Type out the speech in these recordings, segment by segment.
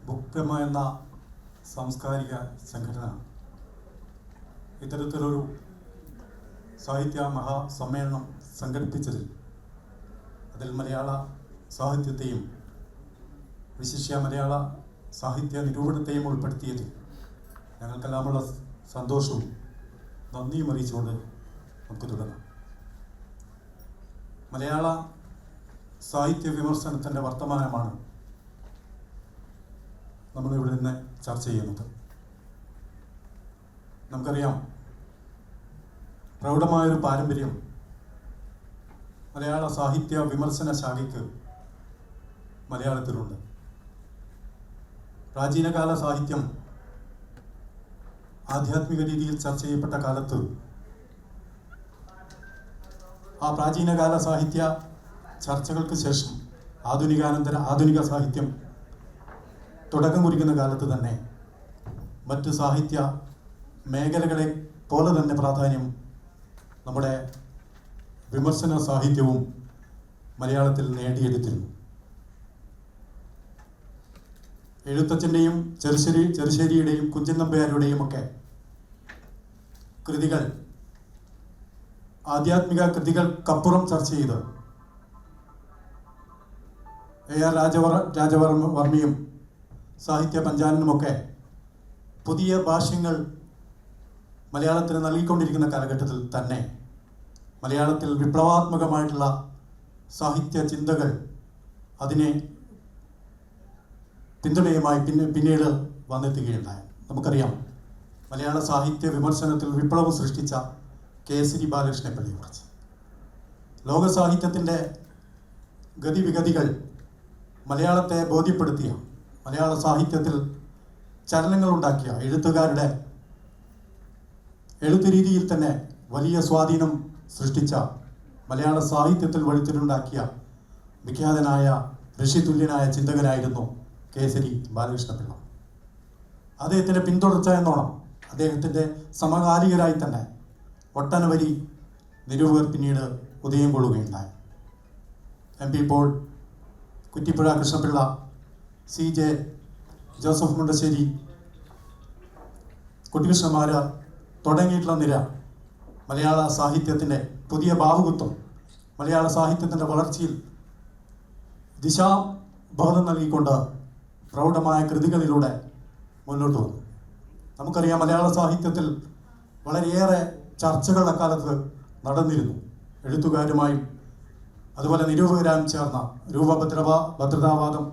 ബുക്കമ എന്ന സാംസ്കാരിക സംഘടന ഇത്തരത്തിലൊരു സാഹിത്യ മഹാസമ്മേളനം സംഘടിപ്പിച്ചതിൽ അതിൽ മലയാള സാഹിത്യത്തെയും വിശിഷ്യ മലയാള സാഹിത്യ നിരൂപണത്തെയും ഉൾപ്പെടുത്തിയതിൽ ഞങ്ങൾക്കെല്ലാമുള്ള സന്തോഷവും നന്ദിയും അറിയിച്ചുകൊണ്ട് നമുക്ക് തുടങ്ങാം. മലയാള സാഹിത്യ വിമർശനത്തിൻ്റെ വർത്തമാനമാണ് നമ്മളിവിടെ നിന്ന് ചർച്ച ചെയ്യുന്നത്. നമുക്കറിയാം, പ്രൗഢമായൊരു പാരമ്പര്യം മലയാള സാഹിത്യ വിമർശന ശാഖയ്ക്ക് മലയാളത്തിലുണ്ട്. പ്രാചീനകാല സാഹിത്യം ആധ്യാത്മിക രീതിയിൽ ചർച്ച ചെയ്യപ്പെട്ട കാലത്ത് ആ പ്രാചീനകാല സാഹിത്യ ചർച്ചകൾക്ക് ശേഷം ആധുനിക സാഹിത്യം തുടക്കം കുറിക്കുന്ന കാലത്ത് തന്നെ മറ്റ് സാഹിത്യ മേഖലകളെ പോലെ തന്നെ പ്രാധാന്യം നമ്മുടെ വിമർശന സാഹിത്യവും മലയാളത്തിൽ നേടിയെടുത്തിരുന്നു. എഴുത്തച്ഛൻ്റെയും ചെറുശ്ശേരിയുടെയും കുഞ്ചൻ നമ്പ്യാരുടെയും ഒക്കെ കൃതികൾ ആധ്യാത്മിക കൃതികൾക്കപ്പുറം ചർച്ച ചെയ്ത് AR രാജവർമ്മയും സാഹിത്യ പഞ്ചാനനുമൊക്കെ പുതിയ ഭാഷ്യങ്ങൾ മലയാളത്തിന് നൽകിക്കൊണ്ടിരിക്കുന്ന കാലഘട്ടത്തിൽ തന്നെ മലയാളത്തിൽ വിപ്ലവാത്മകമായിട്ടുള്ള സാഹിത്യ ചിന്തകൾ അതിനെ പിന്തുണയുമായി പിന്നീട് വന്നെത്തുകയുണ്ടായി. നമുക്കറിയാം, മലയാള സാഹിത്യ വിമർശനത്തിൽ വിപ്ലവം സൃഷ്ടിച്ച കേസരി ബാലകൃഷ്ണ പിള്ളയെക്കുറിച്ച്. ലോക സാഹിത്യത്തിൻ്റെ ഗതിവിഗതികൾ മലയാളത്തെ ബോധ്യപ്പെടുത്തിയ, മലയാള സാഹിത്യത്തിൽ ചലനങ്ങളുണ്ടാക്കിയ എഴുത്തുകാരുടെ എഴുത്ത് രീതിയിൽ തന്നെ വലിയ സ്വാധീനം സൃഷ്ടിച്ച, മലയാള സാഹിത്യത്തിൽ വഴിത്തിരിവുണ്ടാക്കിയ വിഖ്യാതനായ ഋഷിതുല്യനായ ചിന്തകനായിരുന്നു കേസരി ബാലകൃഷ്ണപിള്ള. അദ്ദേഹത്തിൻ്റെ പിന്തുടർച്ച എന്നോണം അദ്ദേഹത്തിൻ്റെ സമകാലികരായി തന്നെ ഒട്ടനവധി നിരൂപകർ പിന്നീട് ഉദയം കൊള്ളുകയുണ്ടായി. MP പോൾ, കുറ്റിപ്പുഴ കൃഷ്ണപിള്ള, CJ ജോസഫ് മുണ്ടശ്ശേരി, കുട്ടികൃഷ്ണമാരാർ തുടങ്ങിയിട്ടുള്ള നിര മലയാള സാഹിത്യത്തിൻ്റെ പുതിയ ഭാവുകത്വം, മലയാള സാഹിത്യത്തിൻ്റെ വളർച്ചയിൽ ദിശാബോധം നൽകിക്കൊണ്ട് പ്രൗഢമായ കൃതികളിലൂടെ മുന്നോട്ട് വന്നു. നമുക്കറിയാം, മലയാള സാഹിത്യത്തിൽ വളരെയേറെ ചർച്ചകൾ അക്കാലത്ത് നടന്നിരുന്നു. എഴുത്തുകാരുമായും അതുപോലെ നിരൂപകരായും ചേർന്ന രൂപഭദ്രതാവാദം,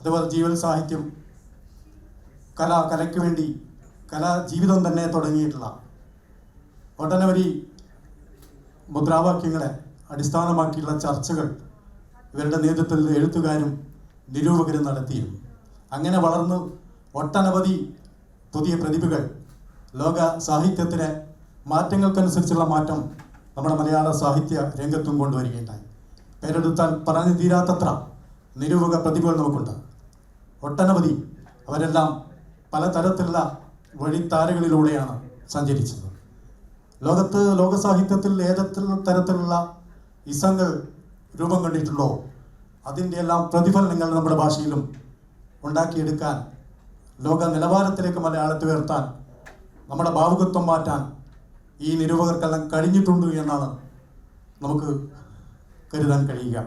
അതുപോലെ ജീവൽ സാഹിത്യം, കലയ്ക്ക് വേണ്ടി കലാജീവിതം തന്നെ തുടങ്ങിയിട്ടുള്ള ഒട്ടനവധി മുദ്രാവാക്യങ്ങളെ അടിസ്ഥാനമാക്കിയുള്ള ചർച്ചകൾ ഇവരുടെ നേതൃത്വത്തിൽ എഴുത്തുകാരും നിരൂപകരും നടത്തിയിരുന്നു. അങ്ങനെ വളർന്ന് ഒട്ടനവധി പുതിയ പ്രതിഭകൾ ലോക സാഹിത്യത്തിലെ മാറ്റങ്ങൾക്കനുസരിച്ചുള്ള മാറ്റം നമ്മുടെ മലയാള സാഹിത്യ രംഗത്തും കൊണ്ടുവരികയുണ്ടായി. പേരെടുത്താൽ പറഞ്ഞു തീരാത്തത്ര നിരൂപക പ്രതിഭകൾ നമുക്കുണ്ട്, ഒട്ടനവധി. അവരെല്ലാം പലതരത്തിലുള്ള വഴിത്താരകളിലൂടെയാണ് സഞ്ചരിച്ചത്. ലോക സാഹിത്യത്തിൽ ഏതെങ്കിലും തരത്തിലുള്ള ഇസങ്ങൾ രൂപം കണ്ടിട്ടുള്ളോ അതിൻ്റെ എല്ലാം പ്രതിഫലനങ്ങൾ നമ്മുടെ ഭാഷയിലും ഉണ്ടാക്കിയെടുക്കാൻ, ലോക നിലവാരത്തിലേക്ക് മലയാളത്തെ ഉയർത്താൻ, നമ്മുടെ ഭാവുകത്വം മാറ്റാൻ ഈ നിരൂപകർക്കെല്ലാം കഴിഞ്ഞിട്ടുണ്ട് എന്നാണ് നമുക്ക് കരുതാൻ കഴിയുക.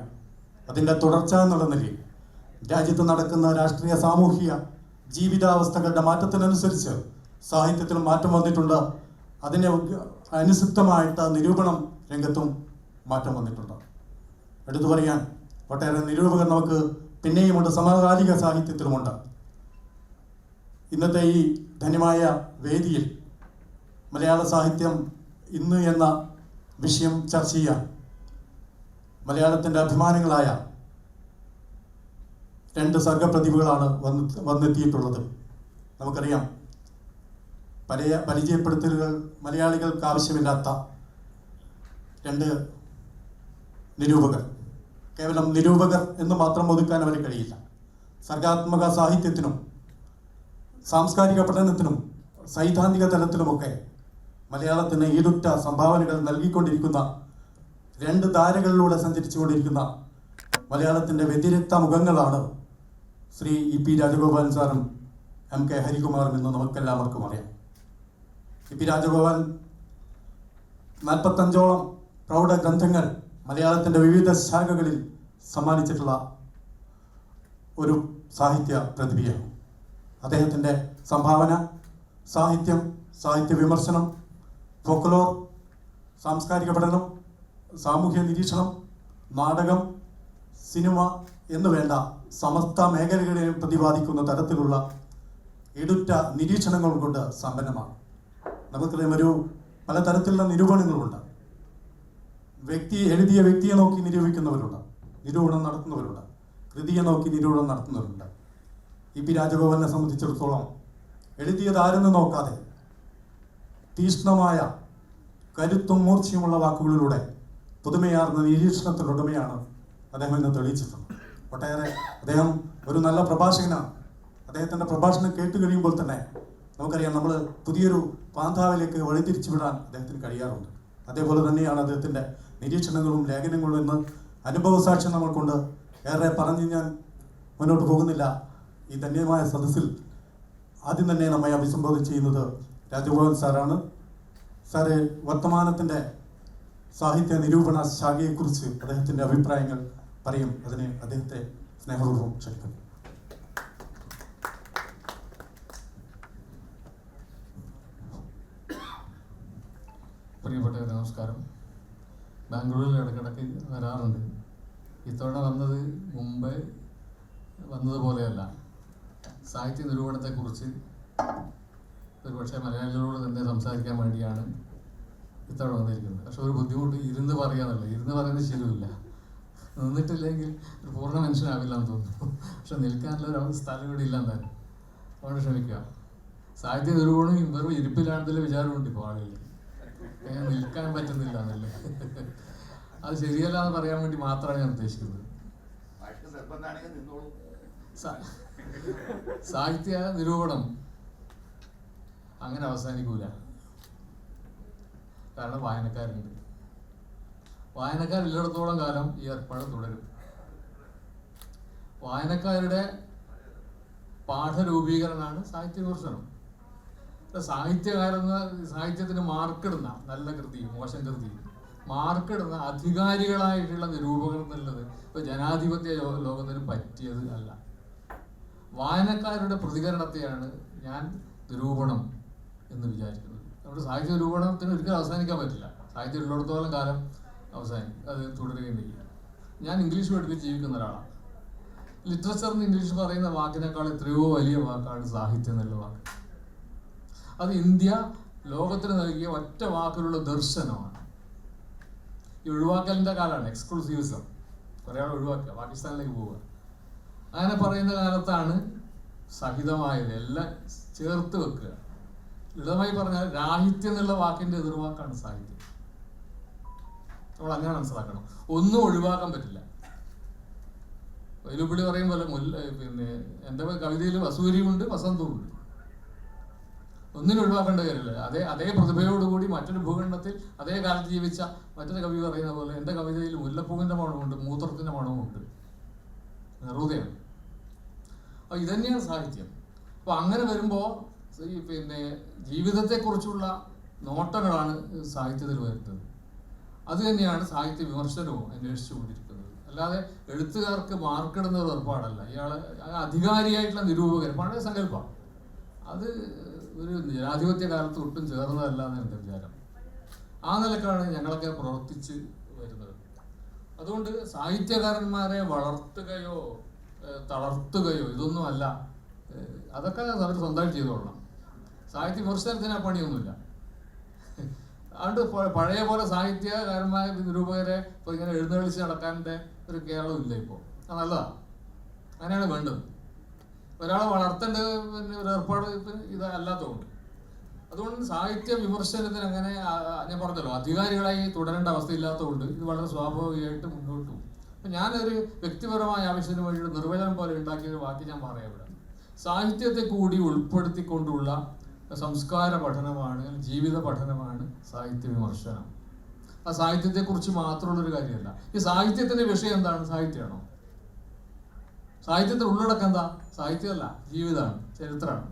അതിൻ്റെ തുടർച്ച എന്നുള്ള നിലയിൽ രാജ്യത്ത് നടക്കുന്ന രാഷ്ട്രീയ സാമൂഹിക ജീവിതാവസ്ഥകളുടെ മാറ്റത്തിനനുസരിച്ച് സാഹിത്യത്തിലും മാറ്റം വന്നിട്ടുണ്ട്. അതിന് അനുസൃതമായിട്ട് നിരൂപണം രംഗത്തും മാറ്റം വന്നിട്ടുണ്ട്. എടുത്തു പറയാൻ ഒട്ടേറെ നിരൂപകർ നമുക്ക് പിന്നെയുമുണ്ട്, സമകാലിക സാഹിത്യത്തിലുമുണ്ട്. ഇന്നത്തെ ഈ ധന്യമായ വേദിയിൽ മലയാള സാഹിത്യം ഇന്ന് എന്ന വിഷയം ചർച്ച ചെയ്യാൻ മലയാളത്തിൻ്റെ അഭിമാനങ്ങളായ രണ്ട് സർഗപ്രതിഭകളാണ് വന്നെത്തിയിട്ടുള്ളത്. നമുക്കറിയാം, പരിചയപ്പെടുത്തലുകൾ മലയാളികൾക്ക് ആവശ്യമില്ലാത്ത രണ്ട് നിരൂപകർ. കേവലം നിരൂപകർ എന്ന് മാത്രം ഒതുക്കാൻ അവർ കഴിയില്ല. സർഗാത്മക സാഹിത്യത്തിനും സാംസ്കാരിക പഠനത്തിനും സൈദ്ധാന്തിക തലത്തിലുമൊക്കെ മലയാളത്തിന് ഈടുറ്റ സംഭാവനകൾ നൽകിക്കൊണ്ടിരിക്കുന്ന, രണ്ട് ധാരകളിലൂടെ സഞ്ചരിച്ചുകൊണ്ടിരിക്കുന്ന മലയാളത്തിൻ്റെ വ്യതിരിക്ത മുഖങ്ങളാണ് ശ്രീ ഇ പി രാജഗോപാലൻ സാറും എം കെ ഹരികുമാറും എന്ന് നമുക്കെല്ലാവർക്കും അറിയാം. ഇ പി രാജഗോപാലൻ 45ഓളം പ്രൗഢ ഗ്രന്ഥങ്ങൾ മലയാളത്തിൻ്റെ വിവിധ ശാഖകളിൽ സമ്മാനിച്ചിട്ടുള്ള ഒരു സാഹിത്യ പ്രതിഭയാണ്. അദ്ദേഹത്തിൻ്റെ സംഭാവന സാഹിത്യം, സാഹിത്യ വിമർശനം, ഫോക്ലോർ, സാംസ്കാരിക പഠനം, സാമൂഹ്യ നിരീക്ഷണം, നാടകം, സിനിമ എന്നു വേണ്ട സമസ്ത മേഖലകളെയും പ്രതിപാദിക്കുന്ന തരത്തിലുള്ള എടുത്ത നിരീക്ഷണങ്ങൾ കൊണ്ട് സമ്പന്നമാണ്. നമുക്കറിയാം, പലതരത്തിലുള്ള നിരൂപണങ്ങളുണ്ട്. എഴുതിയ വ്യക്തിയെ നോക്കി നിരൂപിക്കുന്നവരുണ്ട്, നിരൂപണം നടത്തുന്നവരുണ്ട്, കൃതിയെ നോക്കി നിരൂപണം നടത്തുന്നവരുണ്ട്. ഇ പി രാജഗോപാലിനെ സംബന്ധിച്ചിടത്തോളം എഴുതിയത് ആരെന്ന് നോക്കാതെ തീക്ഷ്ണമായ കരുത്തും മൂർച്ചയുമുള്ള വാക്കുകളിലൂടെ പുതുമയാർന്ന നിരീക്ഷണത്തിനുടമയാണ് അദ്ദേഹം ഇന്ന് തെളിയിച്ചിട്ടുണ്ട്. ഒട്ടേറെ അദ്ദേഹം ഒരു നല്ല പ്രഭാഷകനാണ്. അദ്ദേഹത്തിൻ്റെ പ്രഭാഷണം കേട്ട് കഴിയുമ്പോൾ തന്നെ നമുക്കറിയാം, നമ്മൾ പുതിയൊരു പാന്താവിലേക്ക് വഴിതിരിച്ചു വിടാൻ അദ്ദേഹത്തിന് കഴിയാറുണ്ട്. അതേപോലെ തന്നെയാണ് അദ്ദേഹത്തിൻ്റെ നിരീക്ഷണങ്ങളും ലേഖനങ്ങളും എന്ന് അനുഭവസാക്ഷ്യം നമ്മൾക്കൊണ്ട്. ഏറെ പറഞ്ഞ് ഞാൻ മുന്നോട്ട് പോകുന്നില്ല. ഈ ധന്യമായ സദസ്സിൽ ആദ്യം തന്നെ നമ്മെ അഭിസംബോധന ചെയ്യുന്നത് രാജഗോപാലൻ സാറാണ്. സാറ് വർത്തമാനത്തിൻ്റെ സാഹിത്യ നിരൂപണ ശാഖയെക്കുറിച്ച് അദ്ദേഹത്തിൻ്റെ അഭിപ്രായങ്ങൾ പറയും. അതിന് അദ്ദേഹത്തെ സ്നേഹപൂർവ്വം ക്ഷണിക്കുന്നു. പ്രിയപ്പെട്ടവരെ, നമസ്കാരം. ബാംഗ്ലൂരിൽ ഇടയ്ക്കിടയ്ക്ക് വരാറുണ്ട്. ഇത്തവണ വന്നത് മുമ്പ് വന്നതുപോലെയല്ല. സാഹിത്യ നിരൂപണത്തെക്കുറിച്ച് ഒരുപക്ഷെ മലയാളികളോട് തന്നെ സംസാരിക്കാൻ വേണ്ടിയാണ് ഇത്തവണ വന്നിരിക്കുന്നത്. പക്ഷെ ഒരു ബുദ്ധിമുട്ട്, ഇരുന്ന് പറയാന്നല്ല. ഇരുന്ന് പറയുന്നത് ശരിയില്ല. നിന്നിട്ടില്ലെങ്കിൽ ഒരു പൂർണ്ണ മനുഷ്യനാവില്ല എന്ന് തോന്നുന്നു. പക്ഷെ നിൽക്കാനുള്ള ഒരു സ്ഥലം ഇവിടെ ഇല്ല എന്തായാലും. അതുകൊണ്ട് ക്ഷമിക്കുക. സാഹിത്യ നിരൂപണം വെറും ഇരിപ്പിലാണെന്നുള്ള വിചാരമുണ്ട് ഇപ്പോൾ ആളുകളിൽ. നിൽക്കാൻ പറ്റുന്നില്ല എന്നല്ലേ. അത് ശരിയല്ല എന്ന് പറയാൻ വേണ്ടി മാത്രമാണ് ഞാൻ ഉദ്ദേശിക്കുന്നത്. സാഹിത്യ നിരൂപണം അങ്ങനെ അവസാനിക്കൂല. കാരണം വായനക്കാരുണ്ട്. വായനക്കാരില്ലിടത്തോളം കാലം ഈ ഏർപ്പാട് തുടരും. വായനക്കാരുടെ പാഠരൂപീകരണമാണ് സാഹിത്യ വിമർശനം. സാഹിത്യകാരെന്ന സാഹിത്യത്തിന് മാർക്കിടുന്ന നല്ല കൃതി, മോശം കൃതി മാർക്കിടുന്ന അധികാരികളായിട്ടുള്ള നിരൂപകർ എന്നുള്ളത് ഇപ്പോൾ ജനാധിപത്യ ലോകത്തിന് പറ്റിയത് അല്ല. വായനക്കാരുടെ പ്രതികരണത്തെയാണ് ഞാൻ നിരൂപണം എന്ന് വിചാരിക്കുന്നത്. നമ്മുടെ സാഹിത്യ നിരൂപണത്തിന് ഒരിക്കലും അവസാനിക്കാൻ പറ്റില്ല. സാഹിത്യം ഉള്ളിടത്തോളം കാലം അത് തുടരുകയും ചെയ്യും. ഞാൻ ഇംഗ്ലീഷ് പഠിപ്പിച്ച് ജീവിക്കുന്ന ഒരാളാണ്. ലിറ്ററേച്ചർ എന്ന് ഇംഗ്ലീഷ് പറയുന്ന വാക്കിനേക്കാൾ എത്രയോ വലിയ വാക്കാണ് സാഹിത്യം എന്നുള്ള വാക്ക്. അത് ഇന്ത്യ ലോകത്തിന് നൽകിയ ഒറ്റ വാക്കിലുള്ള ദർശനമാണ്. ഈ ഒഴിവാക്കലിൻ്റെ കാലമാണ്, എക്സ്ക്ലൂസീവിസം. കുറേ ആൾ ഒഴിവാക്കുക, പാകിസ്ഥാനിലേക്ക് പോവുക. അങ്ങനെ പറയുന്ന കാലത്താണ് സഹിതമായത് എല്ലാം ചേർത്ത് വെക്കുക. ലളിതമായി പറഞ്ഞാൽ രാഹിത്യം എന്നുള്ള വാക്കിൻ്റെ എതിർവാക്കാണ് സാഹിത്യം. നമ്മൾ അങ്ങനെ മനസ്സിലാക്കണം. ഒന്നും ഒഴിവാക്കാൻ പറ്റില്ല. വൈലുപ്പിള്ളി പറയും പോലെ പിന്നെ എൻ്റെ കവിതയിൽ വസൂരിയുമുണ്ട്, വസന്തവുമുണ്ട്. ഒന്നിനും ഒഴിവാക്കേണ്ട കാര്യമില്ല. അതേ പ്രതിഭയോടുകൂടി മറ്റൊരു ഭൂഖണ്ഡത്തിൽ അതേ കാലത്ത് ജീവിച്ച മറ്റൊരു കവി പറയുന്ന പോലെ എൻ്റെ കവിതയിൽ മുല്ലപ്പൂവിൻ്റെ മണമുണ്ട്, മൂത്രത്തിൻ്റെ മണവുമുണ്ട്. നെറൂദയാണ്. അപ്പോൾ ഇതന്നെയാണ് സാഹിത്യം. അപ്പോൾ അങ്ങനെ വരുമ്പോൾ പിന്നെ ജീവിതത്തെക്കുറിച്ചുള്ള നോട്ടങ്ങളാണ് സാഹിത്യത്തിൽ വരുന്നത്. അത് തന്നെയാണ് സാഹിത്യ വിമർശനവും അന്വേഷിച്ചു കൊണ്ടിരിക്കുന്നത്. അല്ലാതെ എഴുത്തുകാർക്ക് മാർക്കിടുന്ന ഒരു ഏർപ്പാടല്ല. ഇയാൾ അധികാരിയായിട്ടുള്ള നിരൂപകർ പഴയ സങ്കല്പം. അത് ഒരു ജനാധിപത്യ കാലത്ത് ഒട്ടും ചേർന്നതല്ല എന്ന് എൻ്റെ വിചാരം. ആ നിലക്കാണ് ഞങ്ങളൊക്കെ പ്രവർത്തിച്ച് വരുന്നത്. അതുകൊണ്ട് സാഹിത്യകാരന്മാരെ വളർത്തുകയോ തളർത്തുകയോ ഇതൊന്നുമല്ല. അതൊക്കെ അവർ സ്വന്തമായിട്ട് ചെയ്തോളണം. സാഹിത്യ വിമർശനത്തിന് ആ പണിയൊന്നുമില്ല. അതുകൊണ്ട് പഴയ പോലെ സാഹിത്യകാരന്മാർ നിരൂപകരെ ഇപ്പോൾ ഇങ്ങനെ എഴുന്നള്ളിച്ച് നടക്കാൻ്റെ ഒരു കേരളമില്ല ഇപ്പോൾ. അത് നല്ലതാണ്. അങ്ങനെയാണ് വേണ്ടത്. ഒരാളെ വളർത്തേണ്ടത് പിന്നെ ഒരു ഏർപ്പാട് ഇത് അല്ലാത്തതുകൊണ്ട്. അതുകൊണ്ട് സാഹിത്യ വിമർശനത്തിന് അങ്ങനെ ഞാൻ പറഞ്ഞല്ലോ അധികാരികളായി തുടരേണ്ട അവസ്ഥയില്ലാത്തതുകൊണ്ട് ഇത് വളരെ സ്വാഭാവികമായിട്ട് മുന്നോട്ട് പോകും. അപ്പം ഞാനൊരു വ്യക്തിപരമായ ആവശ്യത്തിന് വേണ്ടിയിട്ട് നിർവചനം പോലെ ഉണ്ടാക്കിയൊരു വാക്ക് ഞാൻ പറയാം ഇവിടെ. സാഹിത്യത്തെ കൂടി ഉൾപ്പെടുത്തിക്കൊണ്ടുള്ള സംസ്കാര പഠനമാണ്, ജീവിത പഠനമാണ് സാഹിത്യ വിമർശനം. ആ സാഹിത്യത്തെക്കുറിച്ച് മാത്രമുള്ളൊരു കാര്യമല്ല. ഈ സാഹിത്യത്തിൻ്റെ വിഷയം എന്താണ്? സാഹിത്യമാണോ? സാഹിത്യത്തിൽ ഉള്ളടക്കം എന്താ? സാഹിത്യമല്ല, ജീവിതമാണ്, ചരിത്രമാണ്.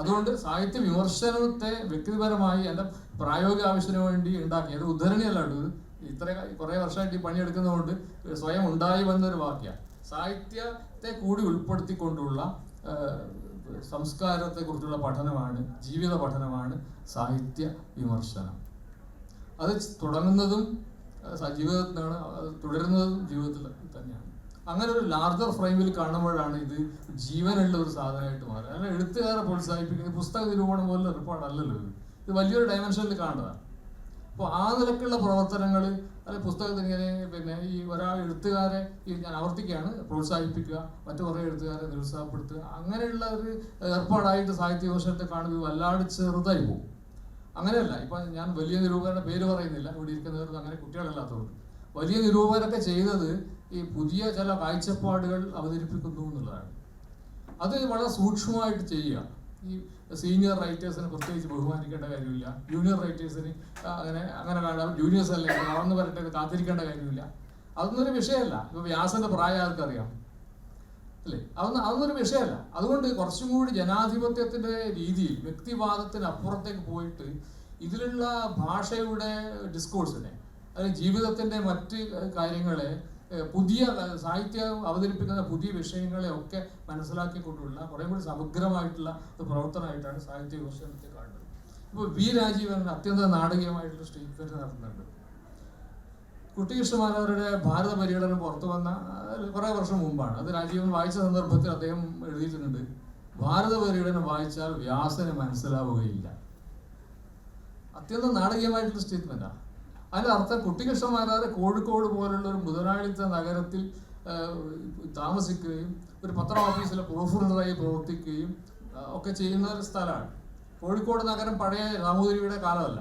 അതുകൊണ്ട് സാഹിത്യ വിമർശനത്തെ വ്യക്തിപരമായി എൻ്റെ പ്രായോഗിക ആവശ്യത്തിന് വേണ്ടി ഉണ്ടാക്കി, അത് ഉദ്ധരണിയല്ല ഇത്. ഇത്ര കുറേ വർഷമായിട്ട് ഈ പണിയെടുക്കുന്നതുകൊണ്ട് സ്വയം ഉണ്ടായി വന്നൊരു വാക്യ. സാഹിത്യത്തെ കൂടി ഉൾപ്പെടുത്തിക്കൊണ്ടുള്ള സംസ്കാരത്തെക്കുറിച്ചുള്ള പഠനമാണ്, ജീവിത പഠനമാണ് സാഹിത്യ വിമർശനം. അത് തുടങ്ങുന്നതും ജീവിതത്തിലാണ്, അത് തുടരുന്നതും ജീവിതത്തിൽ തന്നെയാണ്. അങ്ങനെ ഒരു ലാർജർ ഫ്രെയിമിൽ കാണുമ്പോഴാണ് ഇത് ജീവനുള്ള ഒരു സാധനമായിട്ട് മാറുക. അല്ല എഴുത്തുകാരെ പ്രോത്സാഹിപ്പിക്കുന്നത് പുസ്തക നിരൂപണം പോലുള്ള റിപ്പോർട്ടല്ലല്ലോ ഇത് വലിയൊരു ഡയമെൻഷനിൽ കാണുന്നതാണ്. അപ്പോൾ ആ നിലക്കുള്ള പ്രവർത്തനങ്ങൾ അല്ലെങ്കിൽ പുസ്തകത്തിന് ഇങ്ങനെ ഈ ഒരാൾ എഴുത്തുകാരെ ഞാൻ ആവർത്തിക്കുകയാണ്, പ്രോത്സാഹിപ്പിക്കുക, മറ്റു കുറേ എഴുത്തുകാരെ നിരുത്സാഹപ്പെടുത്തുക, അങ്ങനെയുള്ള ഒരു ഏർപ്പാടായിട്ട് സാഹിത്യ വിമർശനത്തെ കാണുന്നത് വല്ലാണ്ട് ചെറുതായി പോകും. അങ്ങനെയല്ല, ഇപ്പം ഞാൻ വലിയ നിരൂപകരുടെ പേര് പറയുന്നില്ല, ഇവിടെ ഇരിക്കുന്നവർക്ക് അങ്ങനെ കുട്ടികളല്ലാത്തതുകൊണ്ട്. വലിയ നിരൂപകരൊക്കെ ചെയ്തത് ഈ പുതിയ ചില കാഴ്ചപ്പാടുകൾ അവതരിപ്പിക്കുന്നു എന്നുള്ളതാണ്. അത് വളരെ സൂക്ഷ്മമായിട്ട് ചെയ്യുക. ഈ സീനിയർ റൈറ്റേഴ്സിനെ പ്രത്യേകിച്ച് ബഹുമാനിക്കേണ്ട കാര്യമില്ല, ജൂനിയർ റൈറ്റേഴ്സിന് അങ്ങനെ കാണാം, ജൂനിയേഴ്സ് അല്ലേ വളർന്നു വരട്ടെ കാത്തിരിക്കേണ്ട കാര്യമില്ല. അതൊന്നും ഒരു വിഷയമല്ല. ഇപ്പോൾ വ്യാസന്റെ പ്രായം ആർക്കറിയാം അല്ലേ? അതൊന്നൊരു വിഷയമല്ല. അതുകൊണ്ട് കുറച്ചും കൂടി ജനാധിപത്യത്തിന്റെ രീതിയിൽ വ്യക്തിവാദത്തിന് അപ്പുറത്തേക്ക് പോയിട്ട് ഇതിലുള്ള ഭാഷയുടെ ഡിസ്കോഴ്സിനെ അല്ലെങ്കിൽ ജീവിതത്തിന്റെ മറ്റ് കാര്യങ്ങളെ, പുതിയ സാഹിത്യം അവതരിപ്പിക്കുന്ന പുതിയ വിഷയങ്ങളെ ഒക്കെ മനസ്സിലാക്കിക്കൊണ്ടുള്ള കുറേ കൂടി സമഗ്രമായിട്ടുള്ള ഒരു പ്രവർത്തനമായിട്ടാണ് സാഹിത്യ വിമർശനത്തെ കാണുന്നത്. ഇപ്പോൾ വി രാജീവൻ അത്യന്തം നാടകീയമായിട്ടുള്ള സ്റ്റേറ്റ്മെന്റ് നടത്തുന്നുണ്ട്. കുട്ടികൃഷ്ണമാരാരുടെ ഭാരത പര്യടനം പുറത്തു വന്ന കുറേ വർഷം മുമ്പാണ്. അത് രാജീവൻ വായിച്ച സന്ദർഭത്തിൽ അദ്ദേഹം എഴുതിയിട്ടുണ്ട്, ഭാരത പര്യടനം വായിച്ചാൽ വ്യാസന് മനസ്സിലാവുകയില്ല. അത്യന്തം നാടകീയമായിട്ടുള്ള സ്റ്റേറ്റ്മെന്റാണ്. അതിൻ്റെ അർത്ഥം കുട്ടികൃഷ്ണമാരാർ കോഴിക്കോട് പോലുള്ള ഒരു മുതലാളിത്ത നഗരത്തിൽ താമസിക്കുകയും ഒരു പത്ര ഓഫീസിലെ പ്രൂഫ് റീഡറായി പ്രവർത്തിക്കുകയും ഒക്കെ ചെയ്യുന്ന ഒരു സ്ഥലമാണ്. കോഴിക്കോട് നഗരം പഴയ സാമൂതിരിയുടെ കാലമല്ല,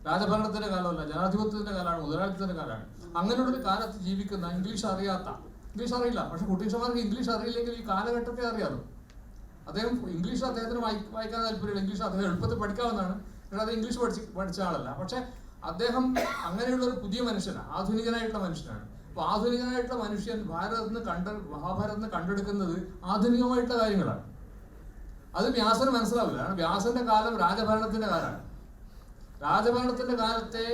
രാജഭരണത്തിന്റെ കാലമല്ല, ജനാധിപത്യത്തിന്റെ കാലമാണ്, മുതലാളിത്തത്തിന്റെ കാലമാണ്. അങ്ങനെയുള്ളൊരു കാലത്ത് ജീവിക്കുന്ന, ഇംഗ്ലീഷ് അറിയില്ല, പക്ഷെ കുട്ടികൃഷ്ണമാർക്ക് ഇംഗ്ലീഷ് അറിയില്ലെങ്കിൽ ഈ കാലഘട്ടത്തെ അറിയാമല്ലോ. അദ്ദേഹം ഇംഗ്ലീഷ് അദ്ദേഹത്തിന് വായിക്കാൻ താല്പര്യമില്ല, ഇംഗ്ലീഷ് അദ്ദേഹം എളുപ്പത്തിൽ പഠിക്കാവുന്നതാണ്, പക്ഷെ അത് ഇംഗ്ലീഷ് പഠിച്ച ആളല്ല. പക്ഷെ അദ്ദേഹം അങ്ങനെയുള്ള ഒരു പുതിയ മനുഷ്യനാണ്, ആധുനികനായിട്ടുള്ള മനുഷ്യനാണ്. അപ്പോൾ ആധുനികനായിട്ടുള്ള മനുഷ്യൻ മഹാഭാരതത്തിന് കണ്ടെടുക്കുന്നത് ആധുനികമായിട്ടുള്ള കാര്യങ്ങളാണ്. അത് വ്യാസന് മനസ്സിലാവില്ല. വ്യാസന്റെ കാലം രാജഭരണത്തിന്റെ കാലമാണ്. രാജഭരണത്തിന്റെ കാലത്തെ